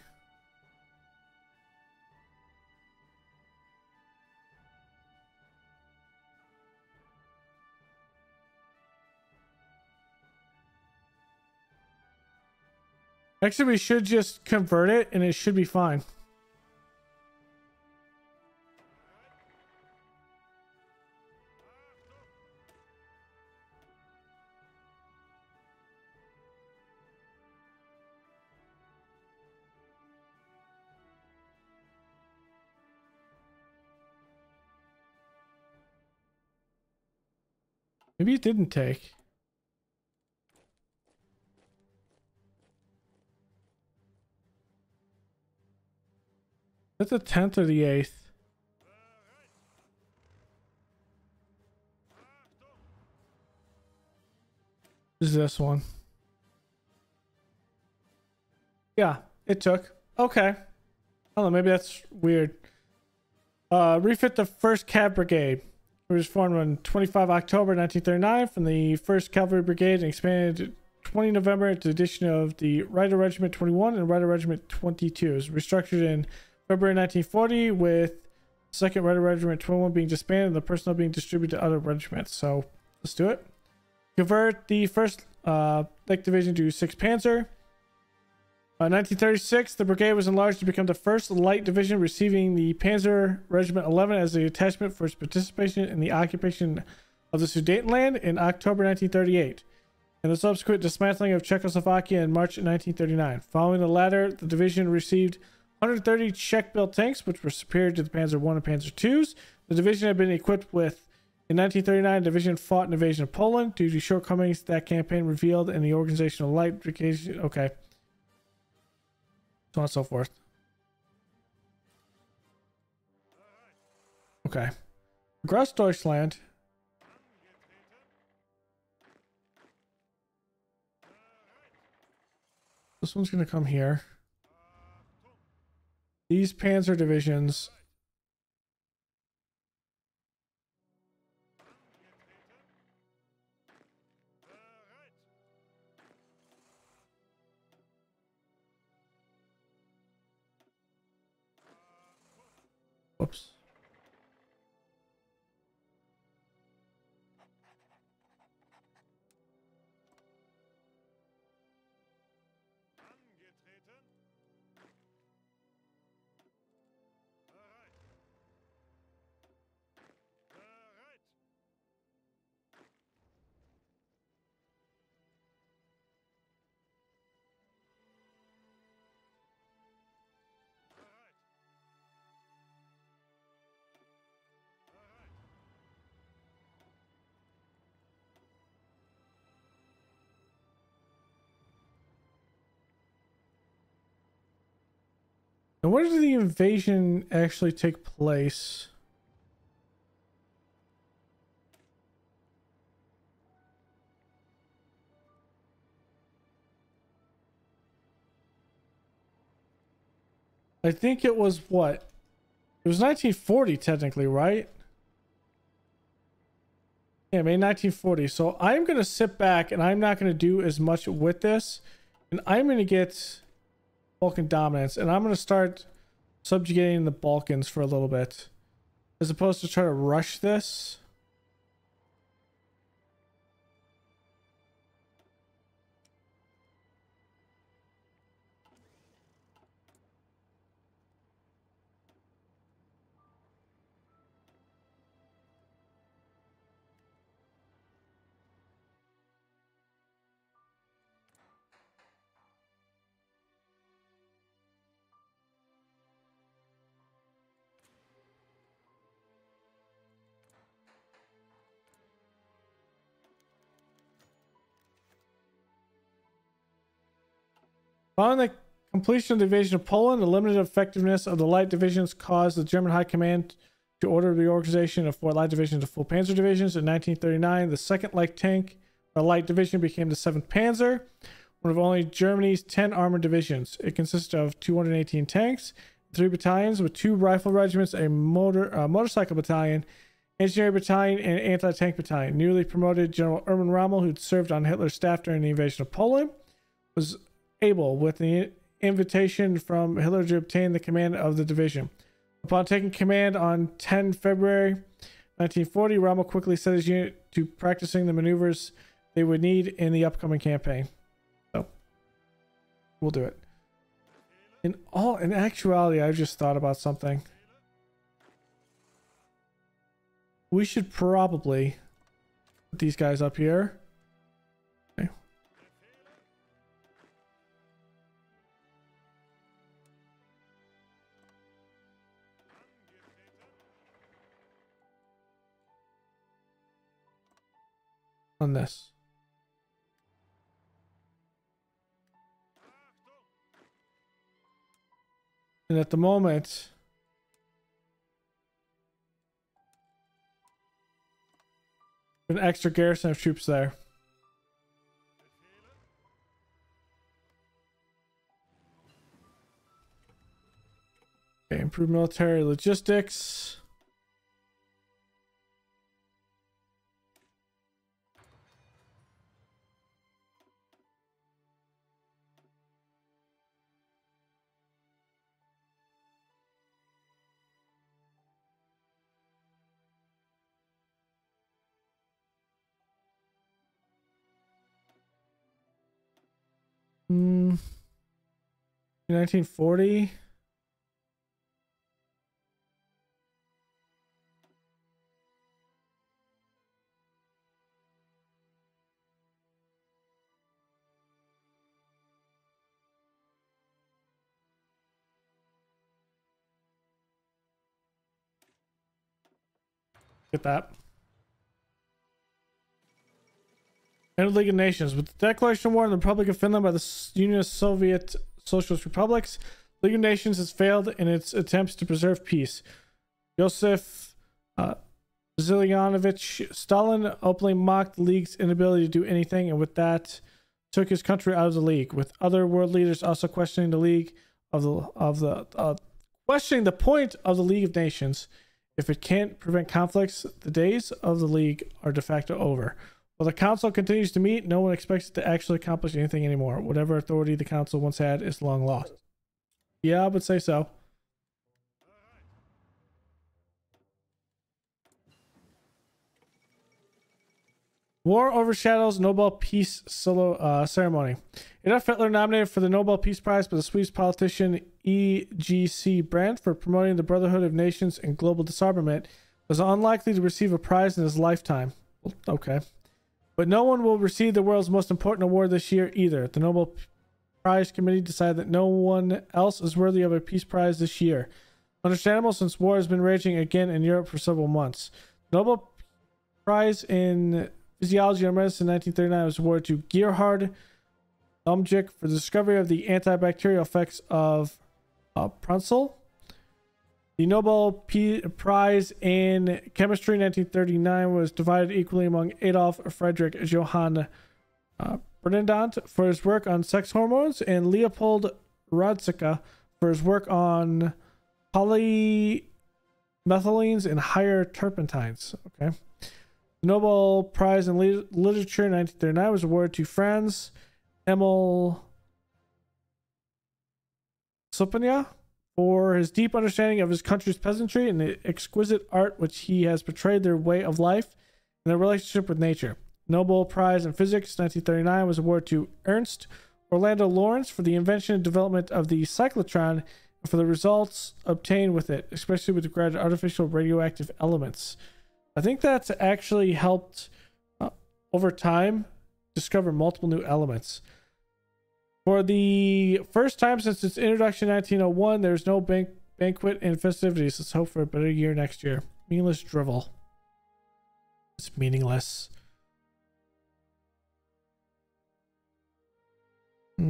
Actually, we should just convert it and it should be fine. Maybe it didn't take. That's the 10th or the 8th. Is this one? Yeah, it took. Okay. I don't know, maybe that's weird. Refit the 1st Cav Brigade. It was formed on 25 October 1939 from the 1st Cavalry Brigade and expanded 20 November into the addition of the Rider Regiment 21 and Rider Regiment 22. It was restructured in February 1940 with 2nd Rider Regiment 21 being disbanded and the personnel being distributed to other regiments. So let's do it. Convert the 1st Light Division to 6th Panzer. 1936, the brigade was enlarged to become the 1st Light Division, receiving the Panzer Regiment 11 as the attachment for its participation in the occupation of the Sudetenland in October 1938, and the subsequent dismantling of Czechoslovakia in March 1939. Following the latter, the division received 130 Czech-built tanks, which were superior to the Panzer I and Panzer IIs. The division had been equipped with, in 1939, the division fought an invasion of Poland. Due to shortcomings that campaign revealed in the organizational light brigade. Okay. So on and so forth. Okay. Gross Deutschland. This one's going to come here. These panzer divisions. Whoops. And where did the invasion actually take place? I think it was what? It was 1940 technically, right? Yeah, May 1940. So I'm going to sit back and I'm not going to do as much with this. And I'm going to get Balkan dominance. And I'm going to start subjugating the Balkans for a little bit. As opposed to try to rush this. Following the completion of the invasion of Poland, the limited effectiveness of the light divisions caused the German High Command to order the organization of 4 light divisions to full panzer divisions. In 1939, the 2nd light division became the 7th Panzer, one of only Germany's 10 armored divisions. It consisted of 218 tanks, 3 battalions with 2 rifle regiments, a motorcycle battalion, engineering battalion, and anti-tank battalion. Newly promoted General Erwin Rommel, who'd served on Hitler's staff during the invasion of Poland, was able, with the invitation from Hitler, to obtain the command of the division. Upon taking command on 10 February 1940, Rommel quickly set his unit to practicing the maneuvers they would need in the upcoming campaign. So, we'll do it. In actuality, I just thought about something. We should probably put these guys up here. Okay. On this. And at the moment, an extra garrison of troops there. Okay, improve military logistics. In 1940. Get that. And the League of Nations. With the declaration of war in the Republic of Finland by the Union of Soviet Socialist Republics, the League of Nations has failed in its attempts to preserve peace. Joseph Vissarionovich Stalin openly mocked the League's inability to do anything, and with that, took his country out of the League. With other world leaders also questioning the League questioning the point of the League of Nations. If it can't prevent conflicts, the days of the League are de facto over. While the Council continues to meet, no one expects it to actually accomplish anything anymore. Whatever authority the Council once had is long lost. Yeah, I would say so. War overshadows Nobel Peace ceremony. Adolf Hitler nominated for the Nobel Peace Prize by the Swedish politician E.G.C. Brandt for promoting the Brotherhood of Nations and global disarmament was unlikely to receive a prize in his lifetime. Okay. But no one will receive the world's most important award this year either. The Nobel Prize Committee decided that no one else is worthy of a peace prize this year. Understandable, since war has been raging again in Europe for several months. The Nobel Prize in Physiology or Medicine in 1939 was awarded to Gerhard Lumjik for the discovery of the antibacterial effects of Prunsel. The Nobel Prize in Chemistry in 1939 was divided equally among Adolf Friedrich Johann Bernadotte for his work on sex hormones and Leopold Radzika for his work on polymethylenes and higher turpentines. Okay. The Nobel Prize in Literature in 1939 was awarded to Franz Emil Supania for his deep understanding of his country's peasantry and the exquisite art which he has portrayed their way of life and their relationship with nature. Nobel Prize in Physics 1939 was awarded to Ernst Orlando Lawrence for the invention and development of the cyclotron and for the results obtained with it, especially with regard to artificial radioactive elements. I think that's actually helped over time discover multiple new elements. For the first time since its introduction in 1901, there's no banquet and festivities. Let's hope for a better year next year. Meaningless drivel. It's meaningless. I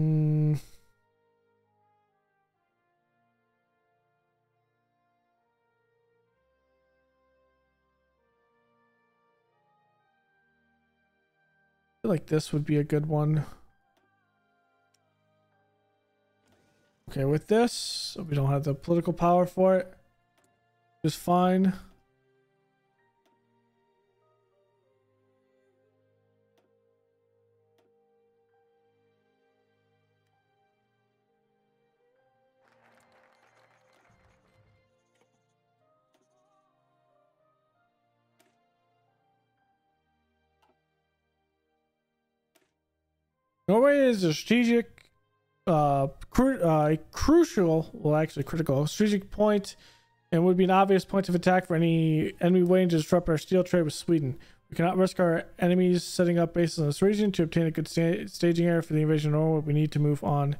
feel like this would be a good one. Okay, with this, we don't have the political power for it. Just fine. Norway is a strategic crucial, well actually critical strategic point and would be an obvious point of attack for any enemy waiting to disrupt our steel trade with Sweden. We cannot risk our enemies setting up bases in this region. To obtain a good staging area for the invasion of Norway, we need to move on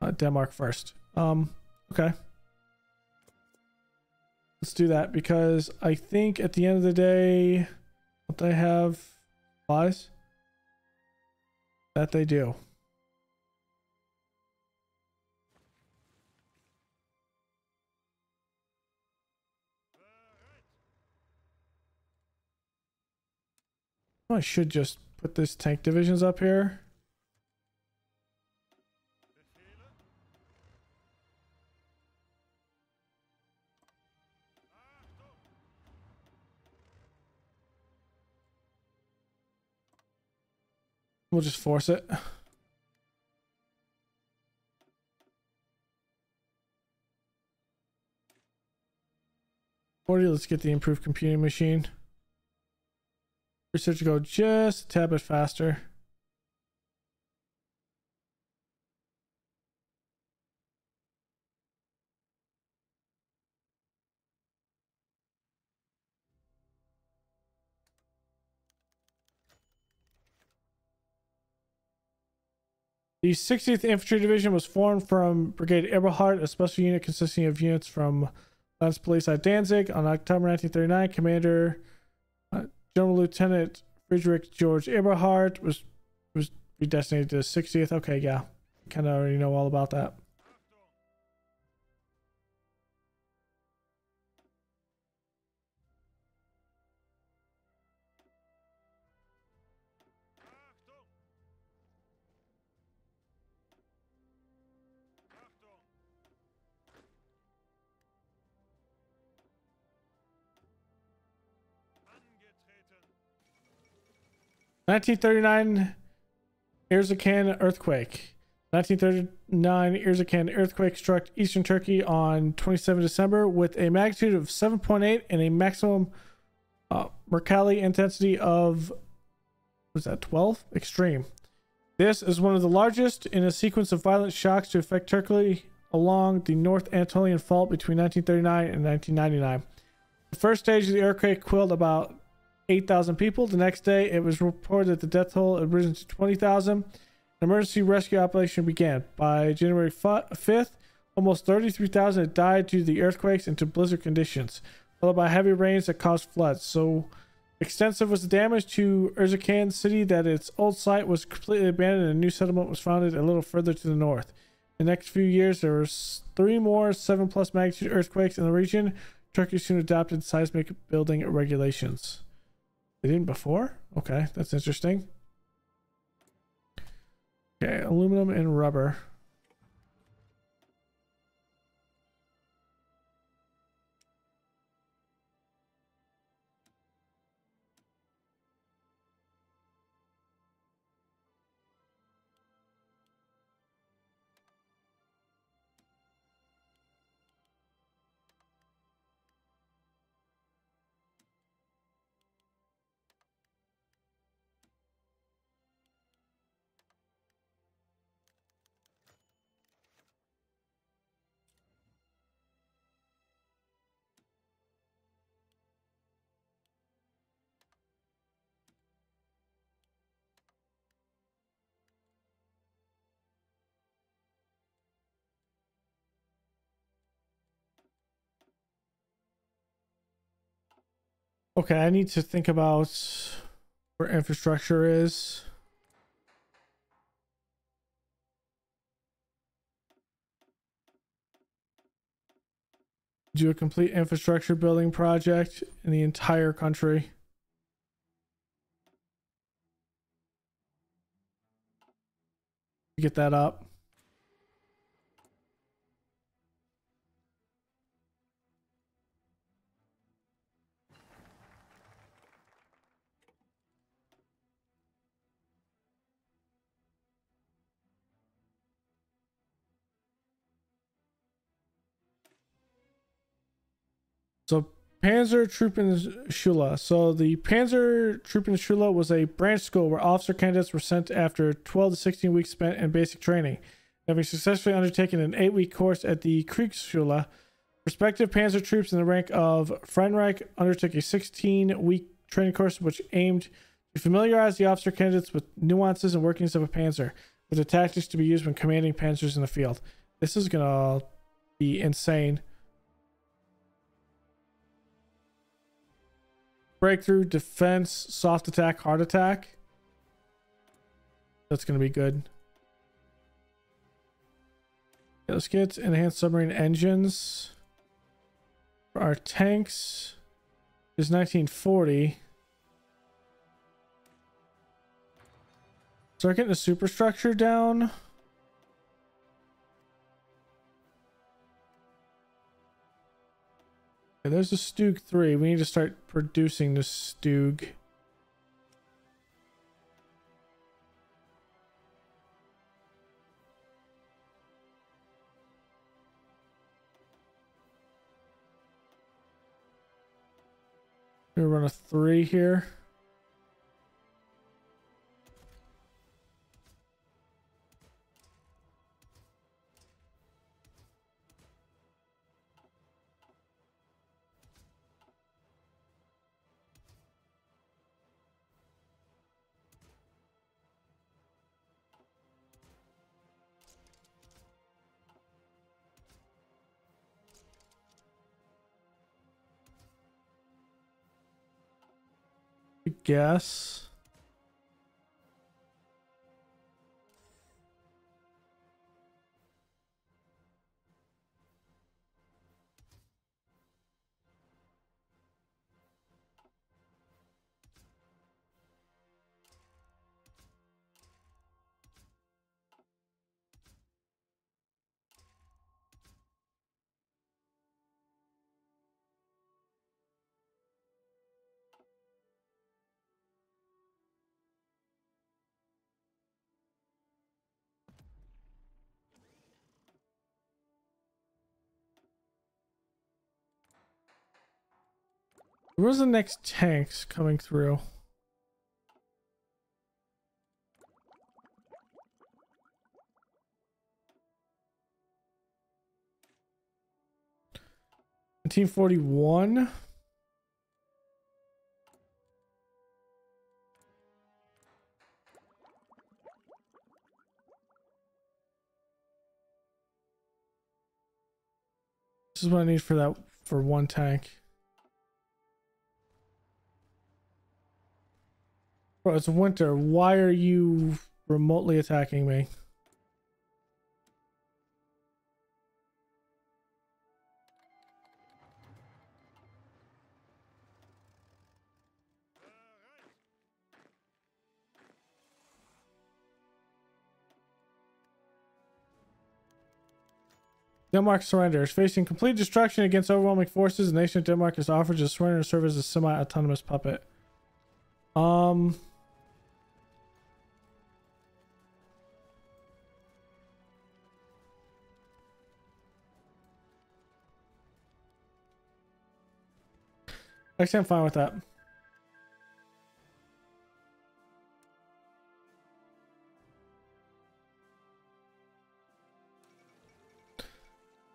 Denmark first. Okay, let's do that, because I think at the end of the day, don't they have supplies? That they do. I should just put this tank divisions up here. We'll just force it. Let's get the improved computing machine. Research go just a tad bit faster. The 60th Infantry Division was formed from Brigade Eberhard, a special unit consisting of units from Landspolizei Danzig. On October 1939, Commander General Lieutenant Friedrich George Eberhard was redesignated to the 60th. Okay, yeah. Kind of already know all about that. (1939) Erzincan earthquake. 1939 Erzincan earthquake struck eastern Turkey on 27 December with a magnitude of 7.8 and a maximum Mercalli intensity of, was that 12? Extreme. This is one of the largest in a sequence of violent shocks to affect Turkey along the North Anatolian Fault between 1939 and 1999. The first stage of the earthquake killed about 8,000 people. The next day, it was reported that the death toll had risen to 20,000. An emergency rescue operation began. By January 5th, almost 33,000 had died due to the earthquakes and to blizzard conditions, followed by heavy rains that caused floods. So extensive was the damage to Erzincan city that its old site was completely abandoned and a new settlement was founded a little further to the north. In the next few years, there were 3 more 7+ magnitude earthquakes in the region. Turkey soon adopted seismic building regulations. They didn't before? Okay, that's interesting. Okay, aluminum and rubber. Okay, I need to think about where infrastructure is. Do a complete infrastructure building project in the entire country. Get that up. So Panzertruppenschule. So the Panzertruppenschule was a branch school where officer candidates were sent after 12 to 16 weeks spent in basic training. Having successfully undertaken an 8-week course at the Kriegsschule, prospective Panzer troops in the rank of Freireich undertook a 16-week training course which aimed to familiarize the officer candidates with nuances and workings of a Panzer, with the tactics to be used when commanding Panzers in the field. This is gonna be insane. Breakthrough, defense, soft attack, hard attack. That's going to be good. Okay, let's get enhanced submarine engines. For our tanks is 1940. Start getting the superstructure down. Okay, there's the Stug 3. We need to start producing the Stug. We're gonna run a 3 here. I guess. Where's the next tanks coming through? $1941. This is what I need for that, for one tank. Bro, it's winter. Why are you remotely attacking me? Denmark surrenders. Facing complete destruction against overwhelming forces, the nation of Denmark has offered to surrender and serve as a semi-autonomous puppet. Actually, I'm fine with that.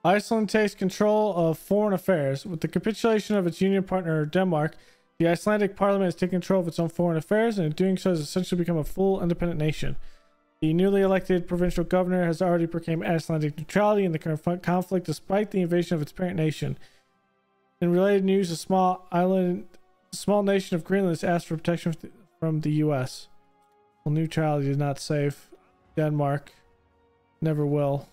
Iceland takes control of foreign affairs. With the capitulation of its union partner Denmark, the Icelandic parliament has taken control of its own foreign affairs, and in doing so has essentially become a full independent nation. The newly elected provincial governor has already proclaimed Icelandic neutrality in the current conflict, despite the invasion of its parent nation. In related news, a small nation of Greenland has asked for protection from the U.S. Well, neutrality did not save Denmark. Never will.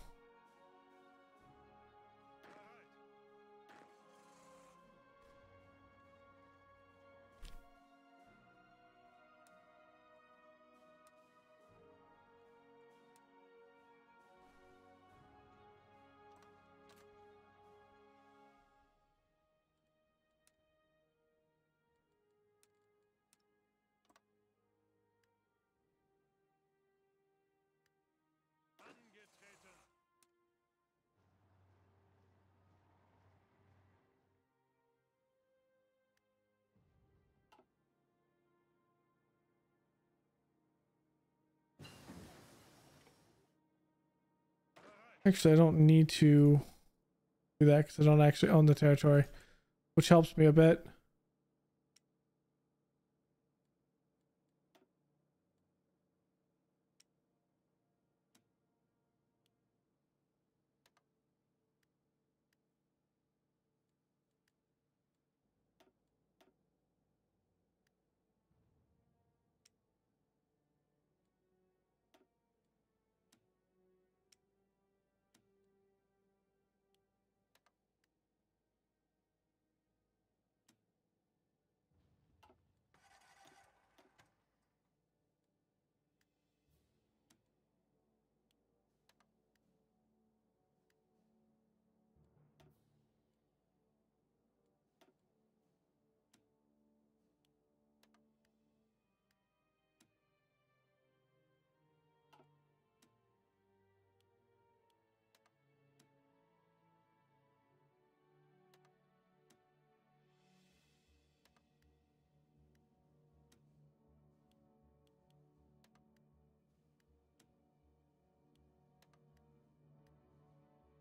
Actually, I don't need to do that because I don't actually own the territory, which helps me a bit.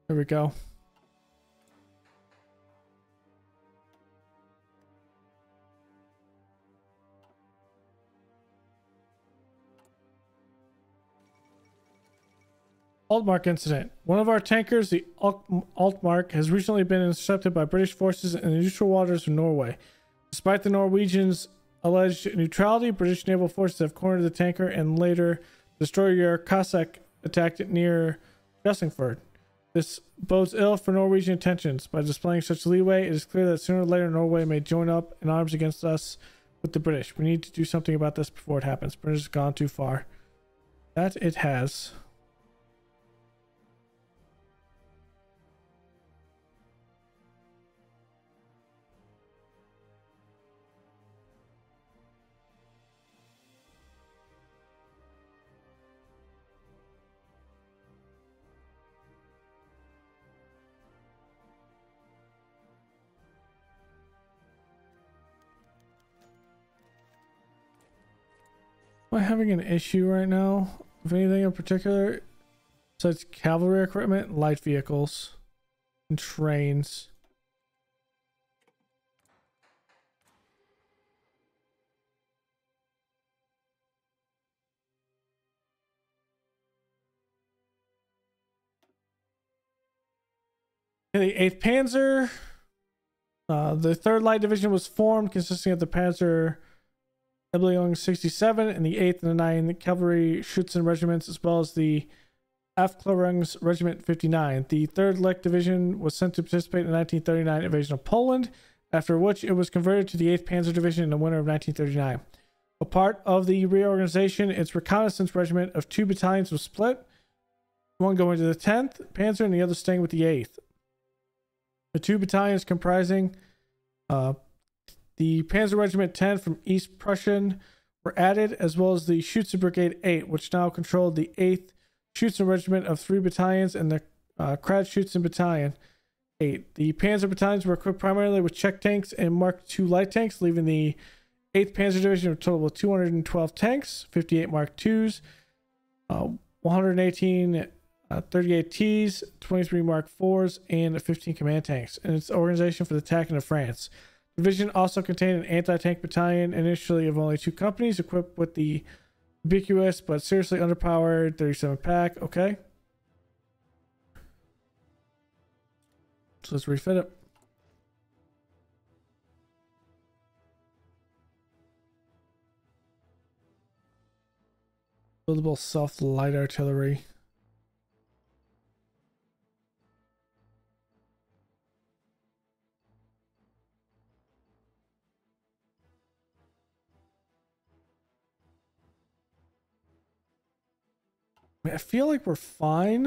There we go. Altmark incident. One of our tankers, the Altmark, has recently been intercepted by British forces in the neutral waters of Norway. Despite the Norwegians' alleged neutrality, British naval forces have cornered the tanker, and later destroyer Cossack attacked it near Jessingford. This bodes ill for Norwegian intentions. By displaying such leeway, it is clear that sooner or later Norway may join up in arms against us with the British. We need to do something about this before it happens. British has gone too far. That it has. Am I having an issue right now? Of anything in particular? Besides cavalry equipment, light vehicles, and trains. The 8th Panzer. The 3rd Light Division was formed, consisting of the Panzer Bataillon 67 and the 8th and the 9th Cavalry Schützen Regiments, as well as the Afklärungs Regiment 59. The 3rd Light Division was sent to participate in the 1939 invasion of Poland, after which it was converted to the 8th Panzer Division in the winter of 1939. A part of the reorganization, its reconnaissance regiment of 2 battalions was split. one going to the 10th Panzer and the other staying with the 8th. The two battalions comprising the Panzer Regiment 10 from East Prussian were added, as well as the Schütze Brigade 8, which now controlled the 8th Schützen Regiment of 3 battalions and the Kreisschützen Battalion 8. The Panzer battalions were equipped primarily with Czech tanks and Mark II light tanks, leaving the 8th Panzer Division with a total of 212 tanks, 58 Mark IIs, 118 38Ts, 23 Mark IVs, and 15 command tanks, and its organization for the attack into France. The division also contained an anti-tank battalion, initially of only 2 companies, equipped with the ubiquitous but seriously underpowered 37 pack. Okay. So let's refit it. Buildable soft light artillery. I feel like we're fine.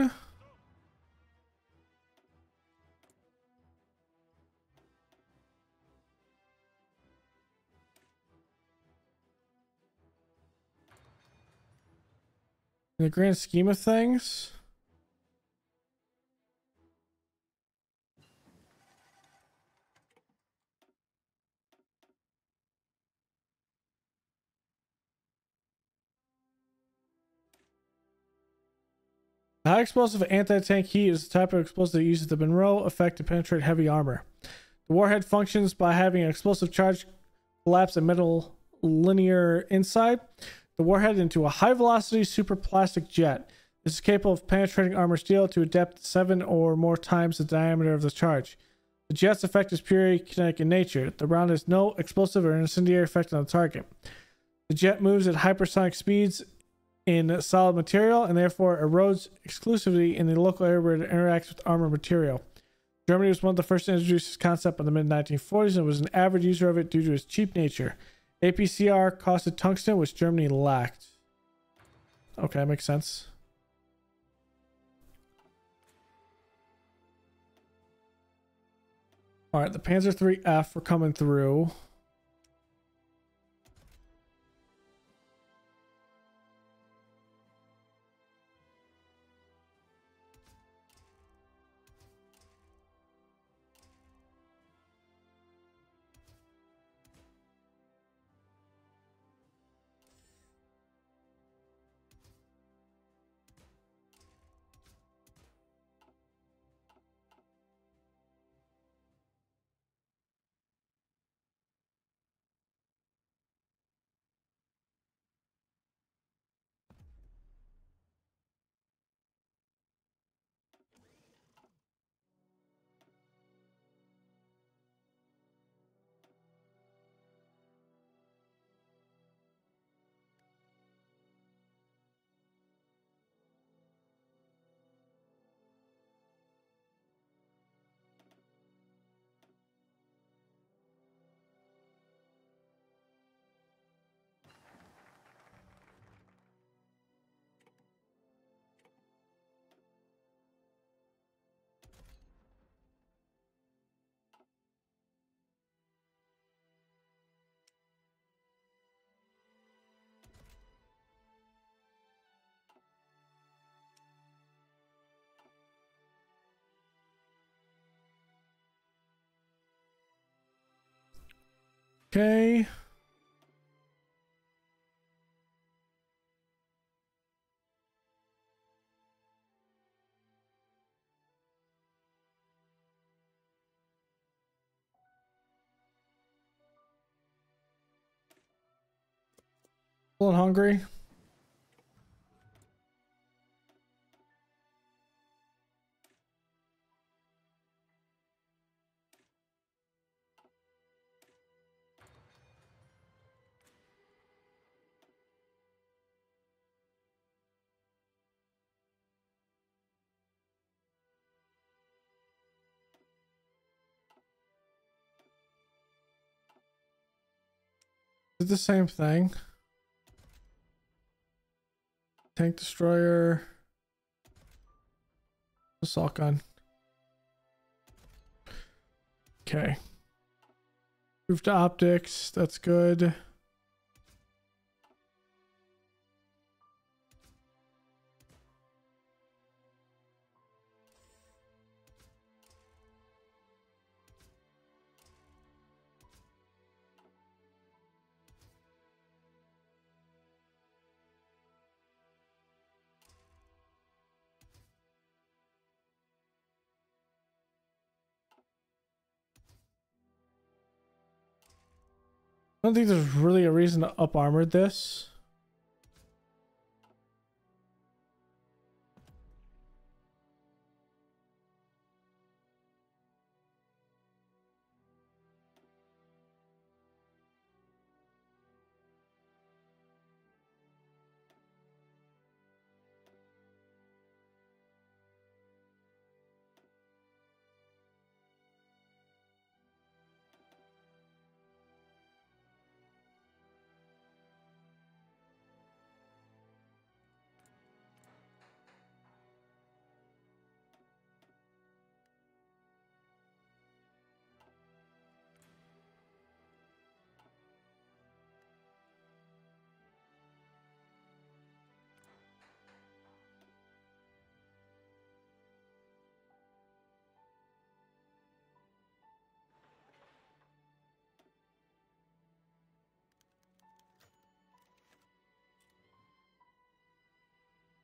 In the grand scheme of things. High explosive anti-tank heat is the type of explosive that uses the Monroe effect to penetrate heavy armor. The warhead functions by having an explosive charge collapse a metal linear inside the warhead into a high-velocity superplastic jet. This is capable of penetrating armor steel to a depth 7 or more times the diameter of the charge. The jet's effect is purely kinetic in nature. The round has no explosive or incendiary effect on the target. The jet moves at hypersonic speeds in solid material and therefore erodes exclusively in the local area where it interacts with armor material. Germany was one of the first to introduce this concept in the mid-1940s and was an avid user of it due to its cheap nature. APCR costed tungsten, which Germany lacked. Okay, makes sense. All right, the Panzer IIIF were coming through. Okay. Feeling hungry. It's the same thing. Tank destroyer. Assault gun. Okay. Improved optics. That's good. I don't think there's really a reason to up armor this.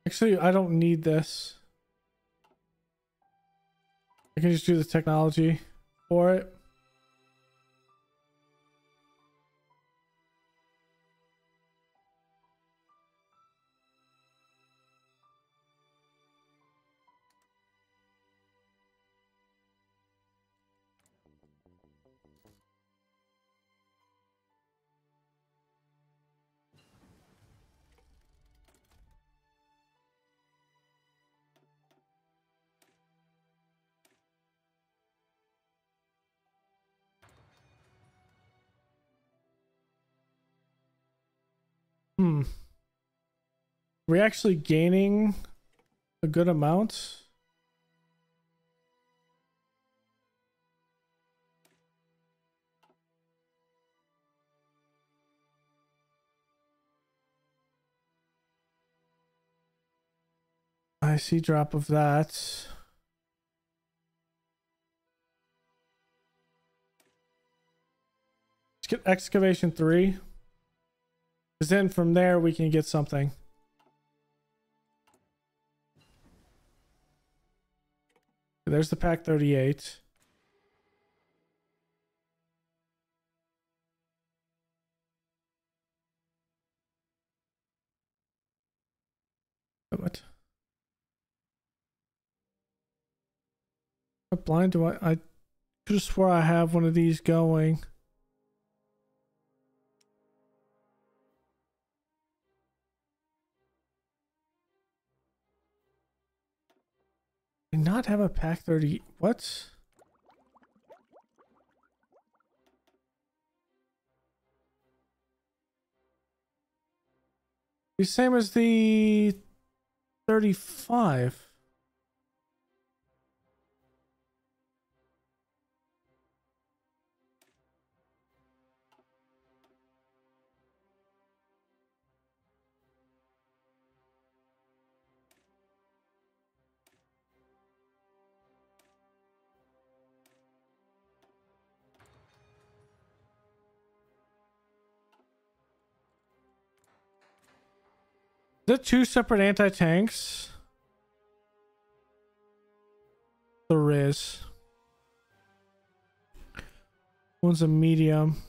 Actually, I don't need this. I can just do the technology for it. We're actually gaining a good amount. I see drop of that. Let's get excavation 3. Because then from there we can get something. There's the pack 38. What? What blind do I could have swore I have one of these going. Did not have a pack 30. What? The same as the 35. The 2 separate anti-tanks. There is. One's a medium.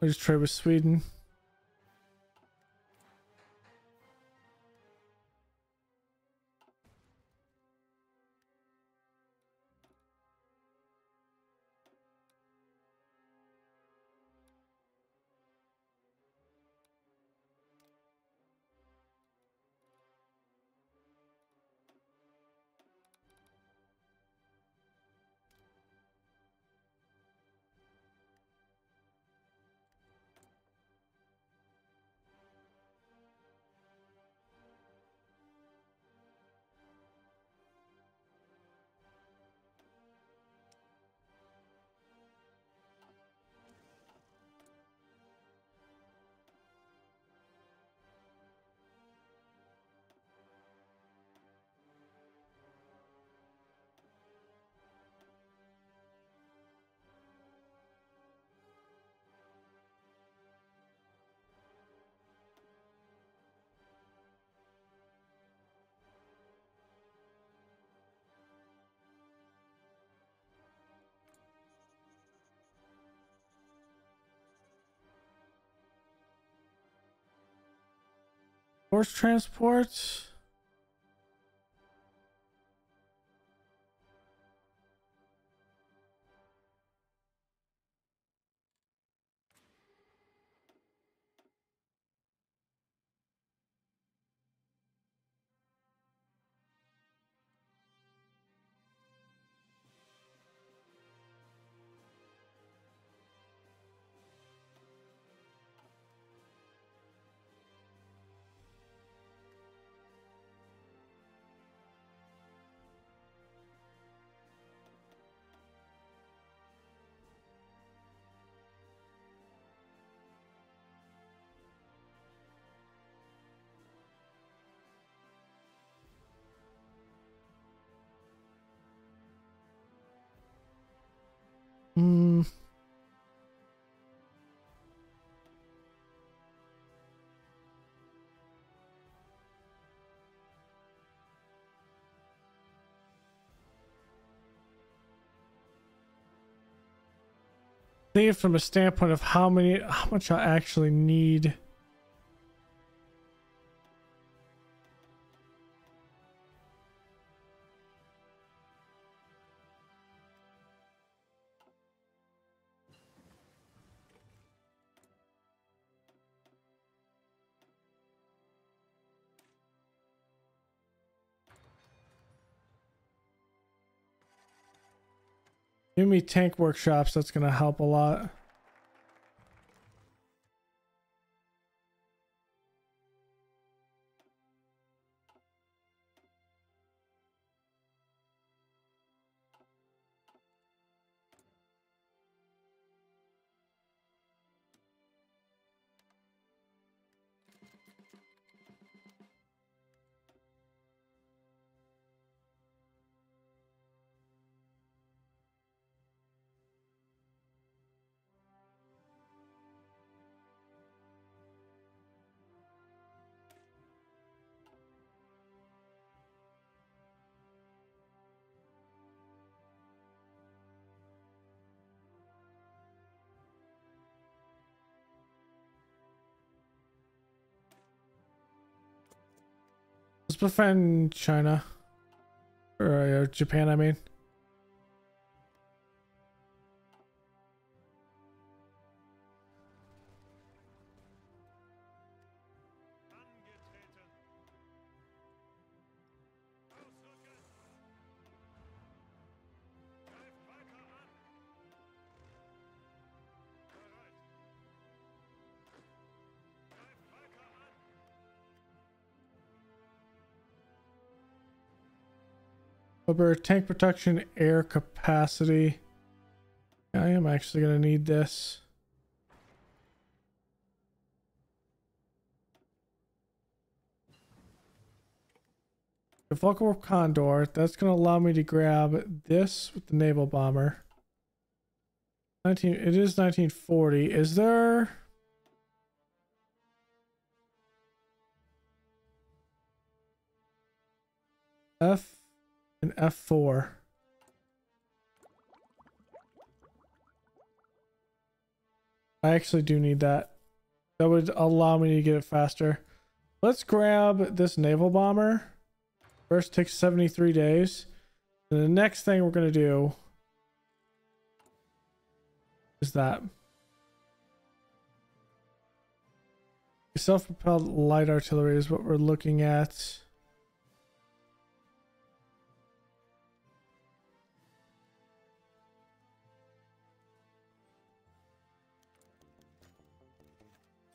I just trade with Sweden. Horse transport. Hmm. Think from a standpoint of how much I actually need. Give me tank workshops. That's going to help a lot. Let's defend China. Or Japan, I mean. Over tank protection, air capacity. I am actually going to need this. The Vulcan Condor, that's going to allow me to grab this with the naval bomber. It is 1940. Is there... F and F4. I actually do need that. That would allow me to get it faster. Let's grab this naval bomber. First takes 73 days. And the next thing we're going to do is that. Self-propelled light artillery is what we're looking at.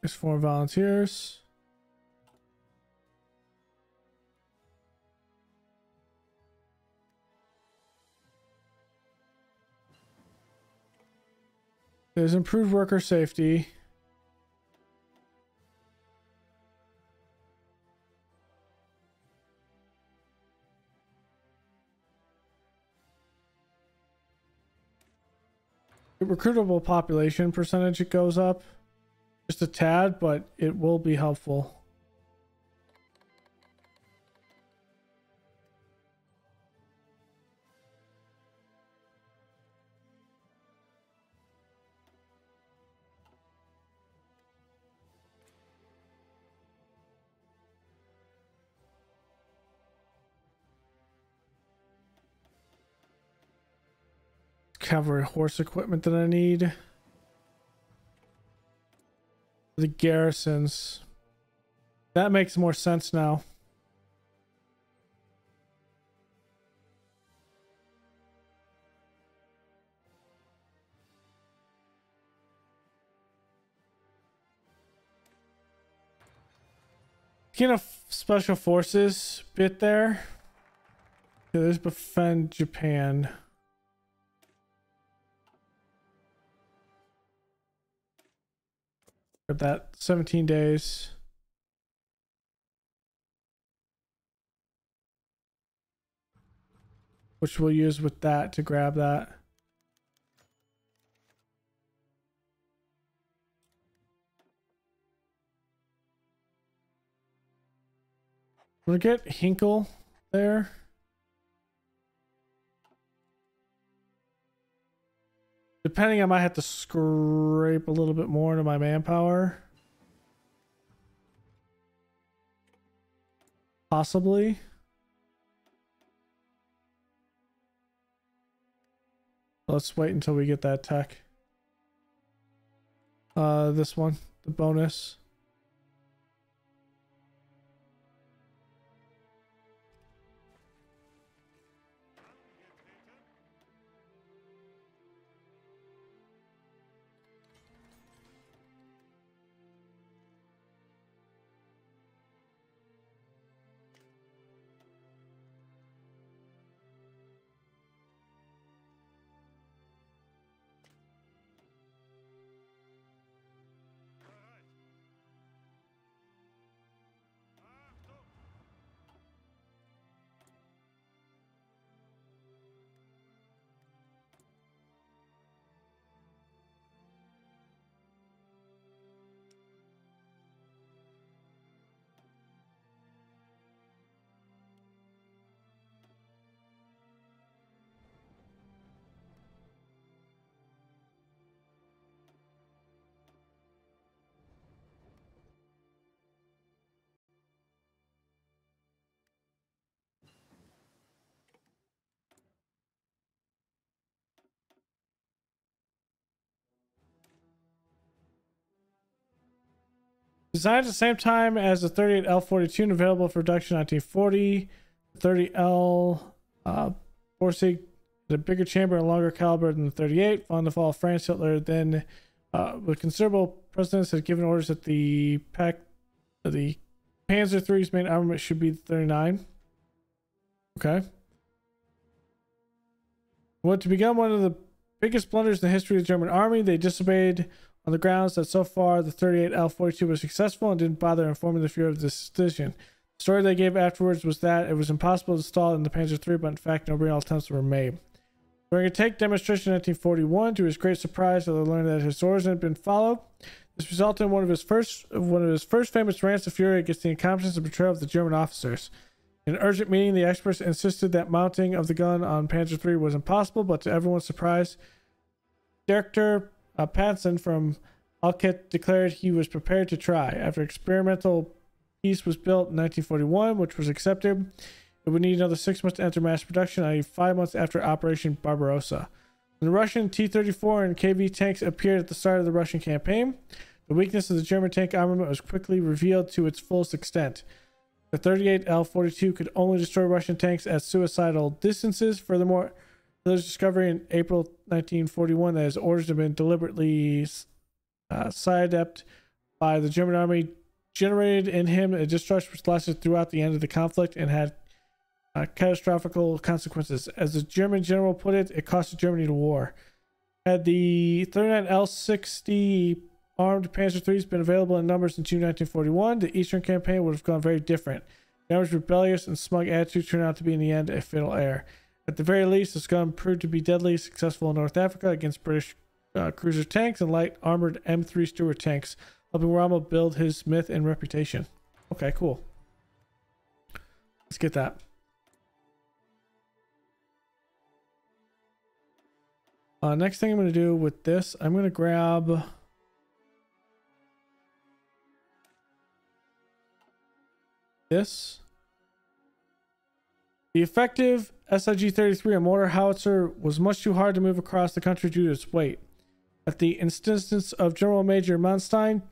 There's 4 volunteers. There's improved worker safety. The recruitable population percentage, it goes up just a tad, but it will be helpful. cavalry horse equipment that I need. The garrisons. That makes more sense now. Get a special forces bit there. Okay, there's defend Japan. Grab that 17 days. Which we'll use with that to grab that. We'll get Hinkle there. Depending, I might have to scrape a little bit more into my manpower. Possibly. Let's wait until we get that tech. This one, the bonus. Designed at the same time as the 38L42 and available for production in 1940. The 30L Borsig had a bigger chamber and longer caliber than the 38. Following the fall of France, Hitler then, with considerable precedence, had given orders that the Panzer III's main armament should be the 39. Okay. What to become one of the biggest blunders in the history of the German army, they disobeyed on the grounds that so far the 38L42 was successful and didn't bother informing the Fuhrer of this decision. The story they gave afterwards was that it was impossible to stall in the Panzer III, but in fact no real attempts were made. During a tank demonstration in 1941, to his great surprise, Hitler learned that his orders had been followed. This resulted in one of his first famous rants to Fury against the incompetence and betrayal of the German officers. In an urgent meeting, the experts insisted that mounting of the gun on Panzer III was impossible, but to everyone's surprise, Director Patson from Alket declared he was prepared to try. After experimental piece was built in 1941, which was accepted, it would need another 6 months to enter mass production, i.e. 5 months after Operation Barbarossa. When the Russian T-34 and KV tanks appeared at the start of the Russian campaign, the weakness of the German tank armament was quickly revealed to its fullest extent. The 38L42 could only destroy Russian tanks at suicidal distances. Furthermore, Hitler's discovery in April 1941 that his orders had been deliberately sidestepped by the German army generated in him a distrust which lasted throughout the end of the conflict and had catastrophic consequences. As the German general put it, it costed Germany the war. Had the 39L60 armed Panzer IIIs been available in numbers in June 1941, the Eastern campaign would have gone very different. The army's rebellious and smug attitude turned out to be in the end a fatal error. At the very least, this gun proved to be deadly successful in North Africa against British cruiser tanks and light armored M3 Stuart tanks, helping Rommel build his myth and reputation. Okay, cool. Let's get that. Next thing I'm going to do with this, I'm going to grab this. The effective SIG-33, a mortar howitzer, was much too hard to move across the country due to its weight. At the instance of General Major Manstein,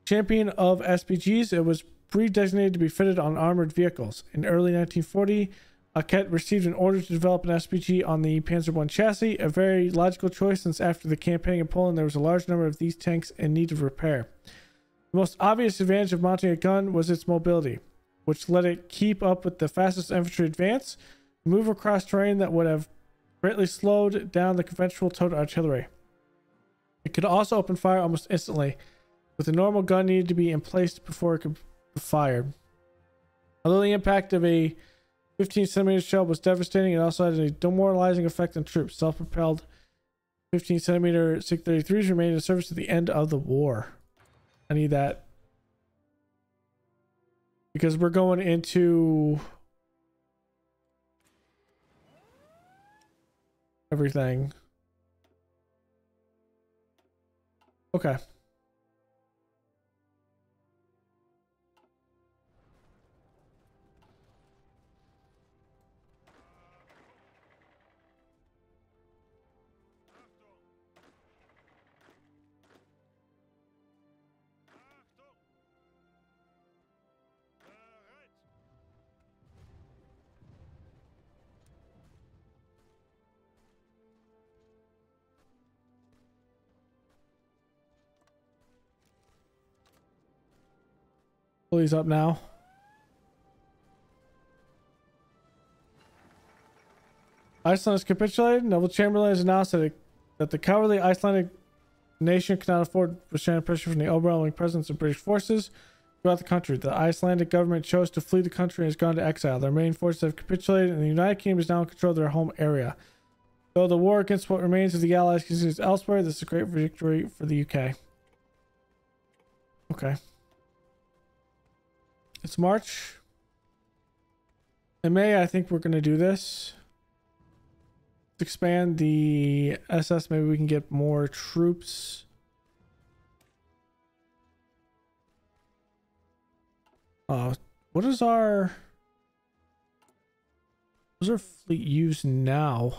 champion of SPGs, it was pre-designated to be fitted on armored vehicles. In early 1940, Arquette received an order to develop an SPG on the Panzer I chassis, a very logical choice since after the campaign in Poland there was a large number of these tanks in need of repair. The most obvious advantage of mounting a gun was its mobility, which let it keep up with the fastest infantry advance, move across terrain that would have greatly slowed down the conventional towed artillery. It could also open fire almost instantly, with the normal gun needed to be in place before it could be fired. Although the impact of a 15cm shell was devastating, it also had a demoralizing effect on troops. Self-propelled 15cm SIG-33s remained in service to the end of the war. I need that. Because we're going into everything. Okay. He's up now. Iceland has capitulated. Neville Chamberlain has announced that the cowardly Icelandic nation cannot afford withstanding pressure from the overwhelming presence of British forces throughout the country. The Icelandic government chose to flee the country and has gone to exile. Their main forces have capitulated, and the United Kingdom is now in control of their home area. Though the war against what remains of the Allies continues elsewhere, this is a great victory for the UK. Okay. It's March. In May, I think we're going to do this. Let's expand the SS. Maybe we can get more troops. What is our fleet use now?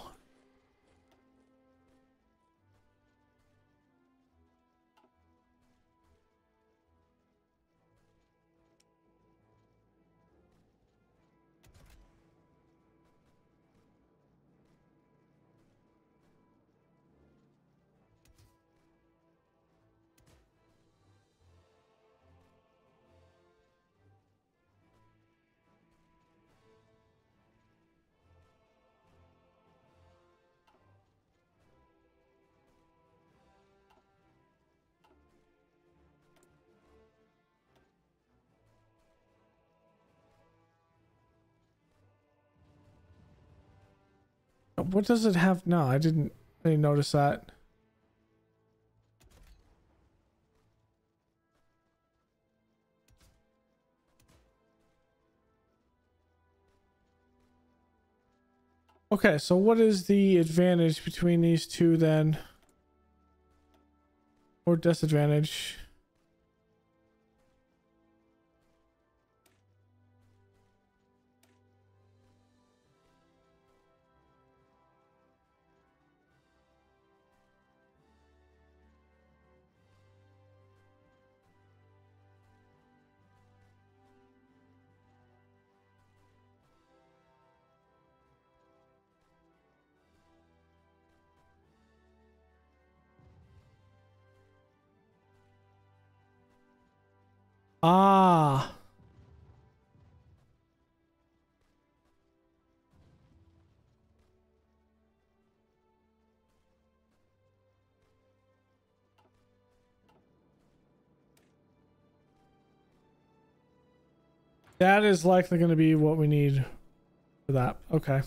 What does it have now? I didn't really notice that. Okay, so what is the advantage between these two then? Or disadvantage? Ah. That is likely going to be what we need for that. Okay.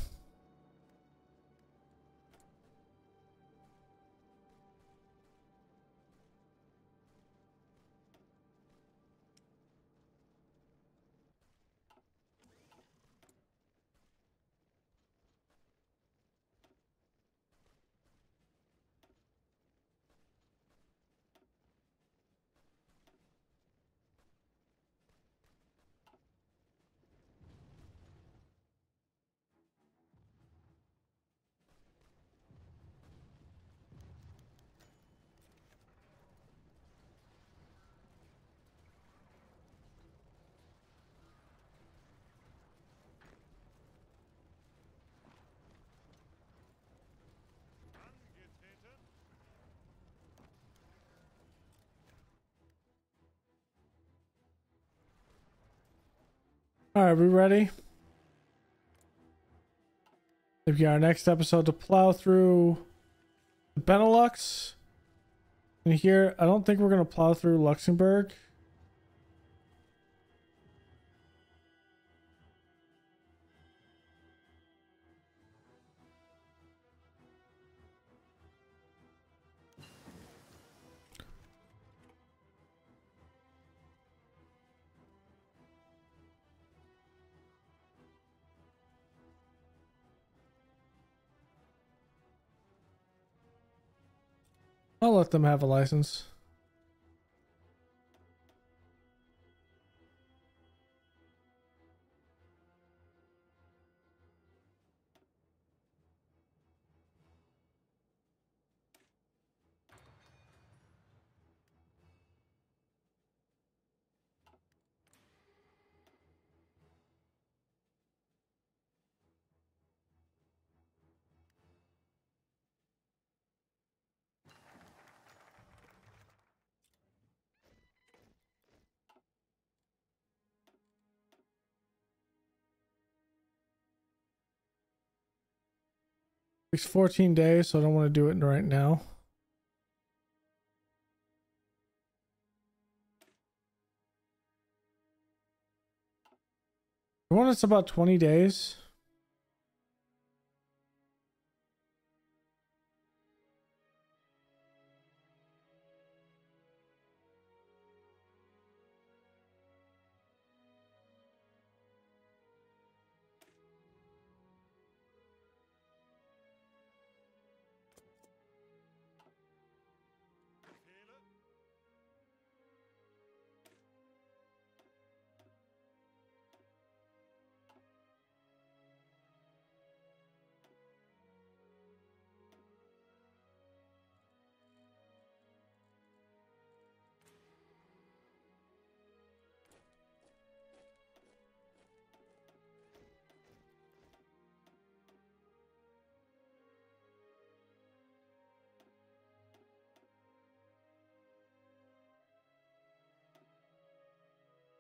All right, we ready? If you our next episode to plow through the Benelux. And here, I don't think we're gonna plow through Luxembourg. I'll let them have a license. It's 14 days, so I don't want to do it right now. The one that's about 20 days.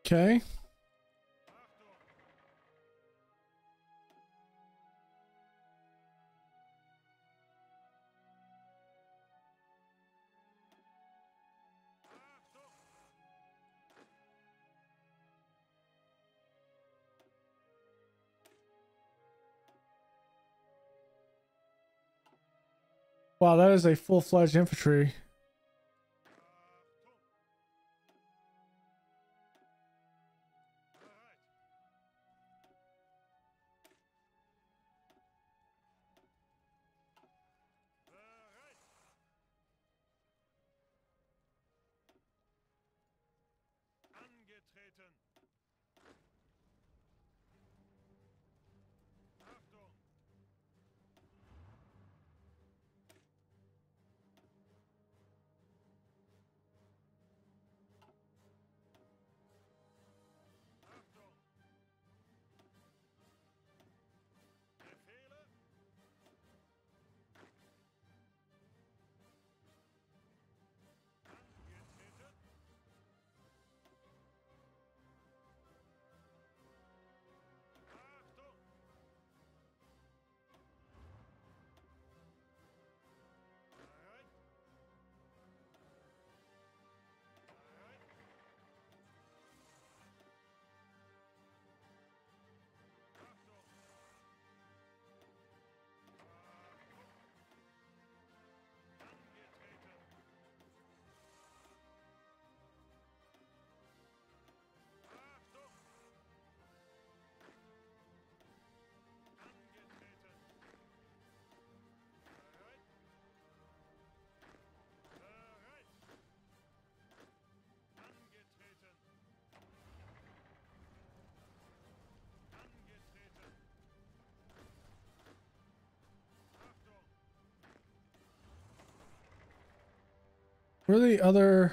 Okay. Wow, that is a full-fledged infantry. Where are the other...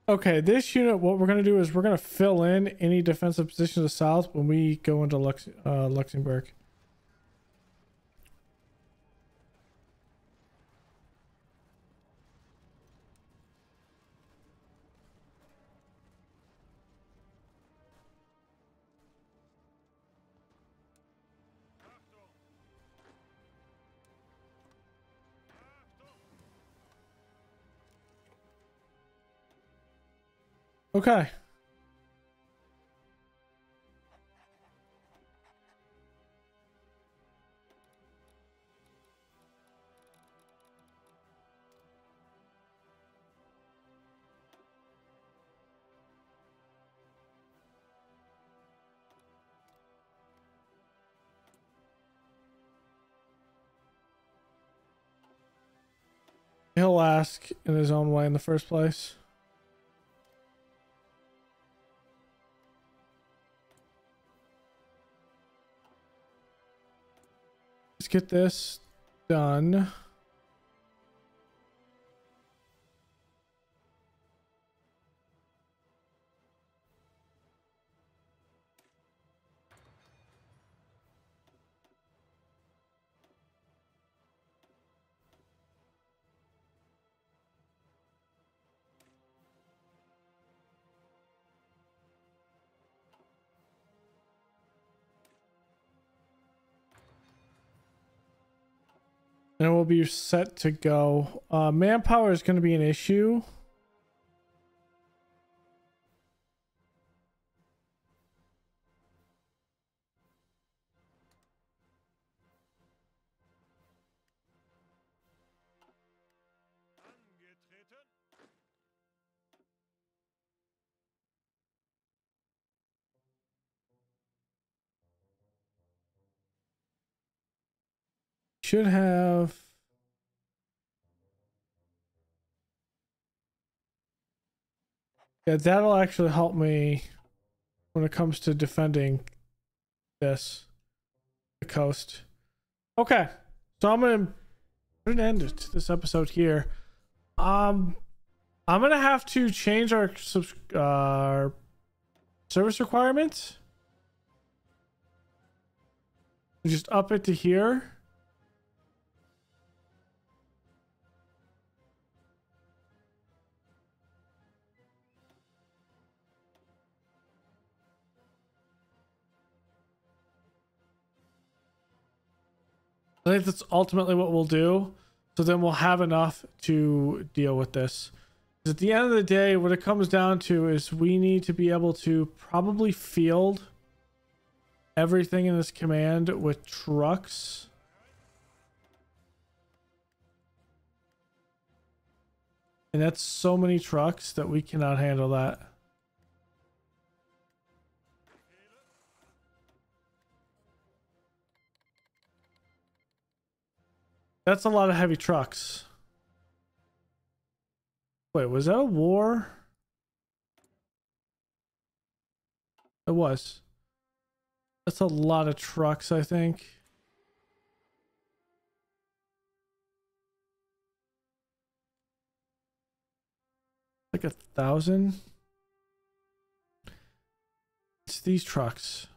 Okay, this unit, what we're going to do is we're going to fill in any defensive position to the south when we go into Luxembourg. Okay. He'll ask in his own way in the first place. Let's get this done. And we'll be set to go. Manpower is going to be an issue. Should have... Yeah, that'll actually help me when it comes to defending the coast. Okay, so I'm gonna put an end to this episode here. I'm gonna have to change our service requirements. Just up it to here. I think that's ultimately what we'll do. So then we'll have enough to deal with this. Because at the end of the day, what it comes down to is we need to be able to probably field everything in this command with trucks. And that's so many trucks that we cannot handle that. That's a lot of heavy trucks. Wait, was that a war? It was. That's a lot of trucks, I think. Like 1,000. It's these trucks.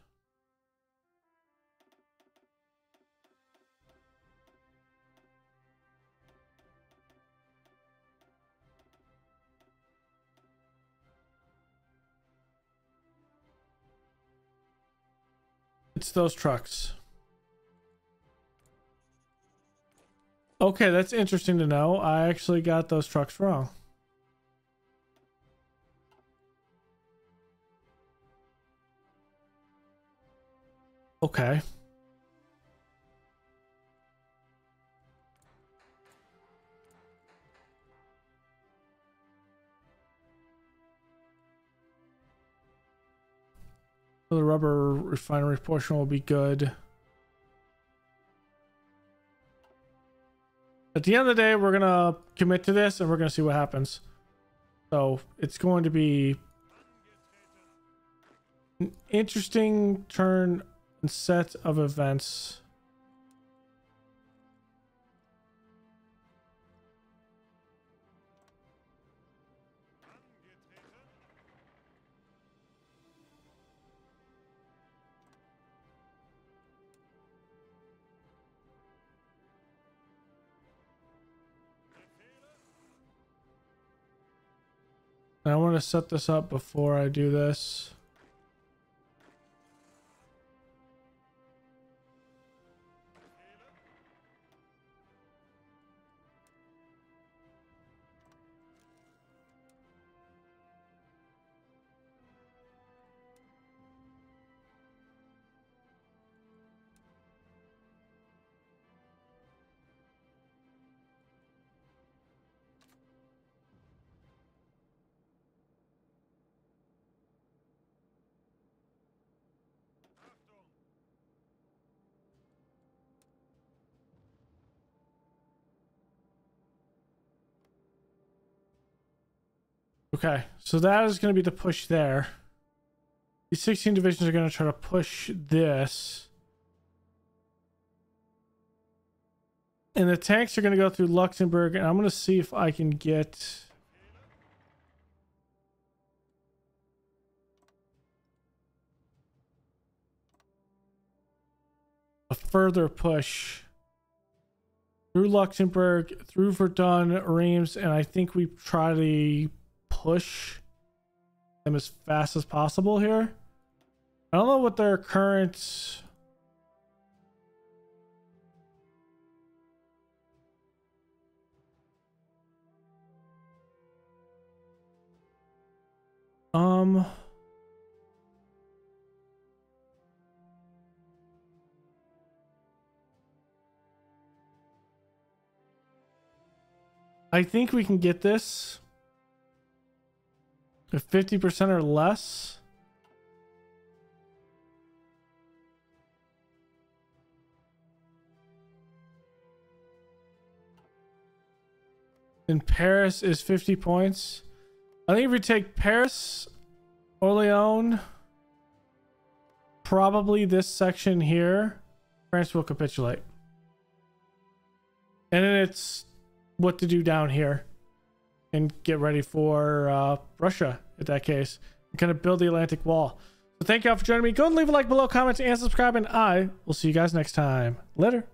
It's those trucks. Okay, that's interesting to know. I actually got those trucks wrong. Okay. So the rubber refinery portion will be good. At the end of the day, we're gonna commit to this and we're gonna see what happens. So it's going to be an interesting turn and set of events. I want to set this up before I do this. Okay, so that is going to be the push there. These 16 divisions are going to try to push this. And the tanks are going to go through Luxembourg, and I'm going to see if I can get... a further push through Luxembourg, through Verdun, Reims, and I think we try to push them as fast as possible here. I don't know what their current I think we can get this at 50% or less. And Paris is 50 points. I think if we take Paris, Orléans, probably this section here, France will capitulate. And then it's what to do down here and get ready for Russia in that case, and kind of build the Atlantic Wall. So thank y'all for joining me. Go and leave a like below, comment, and subscribe, and I will see you guys next time. Later.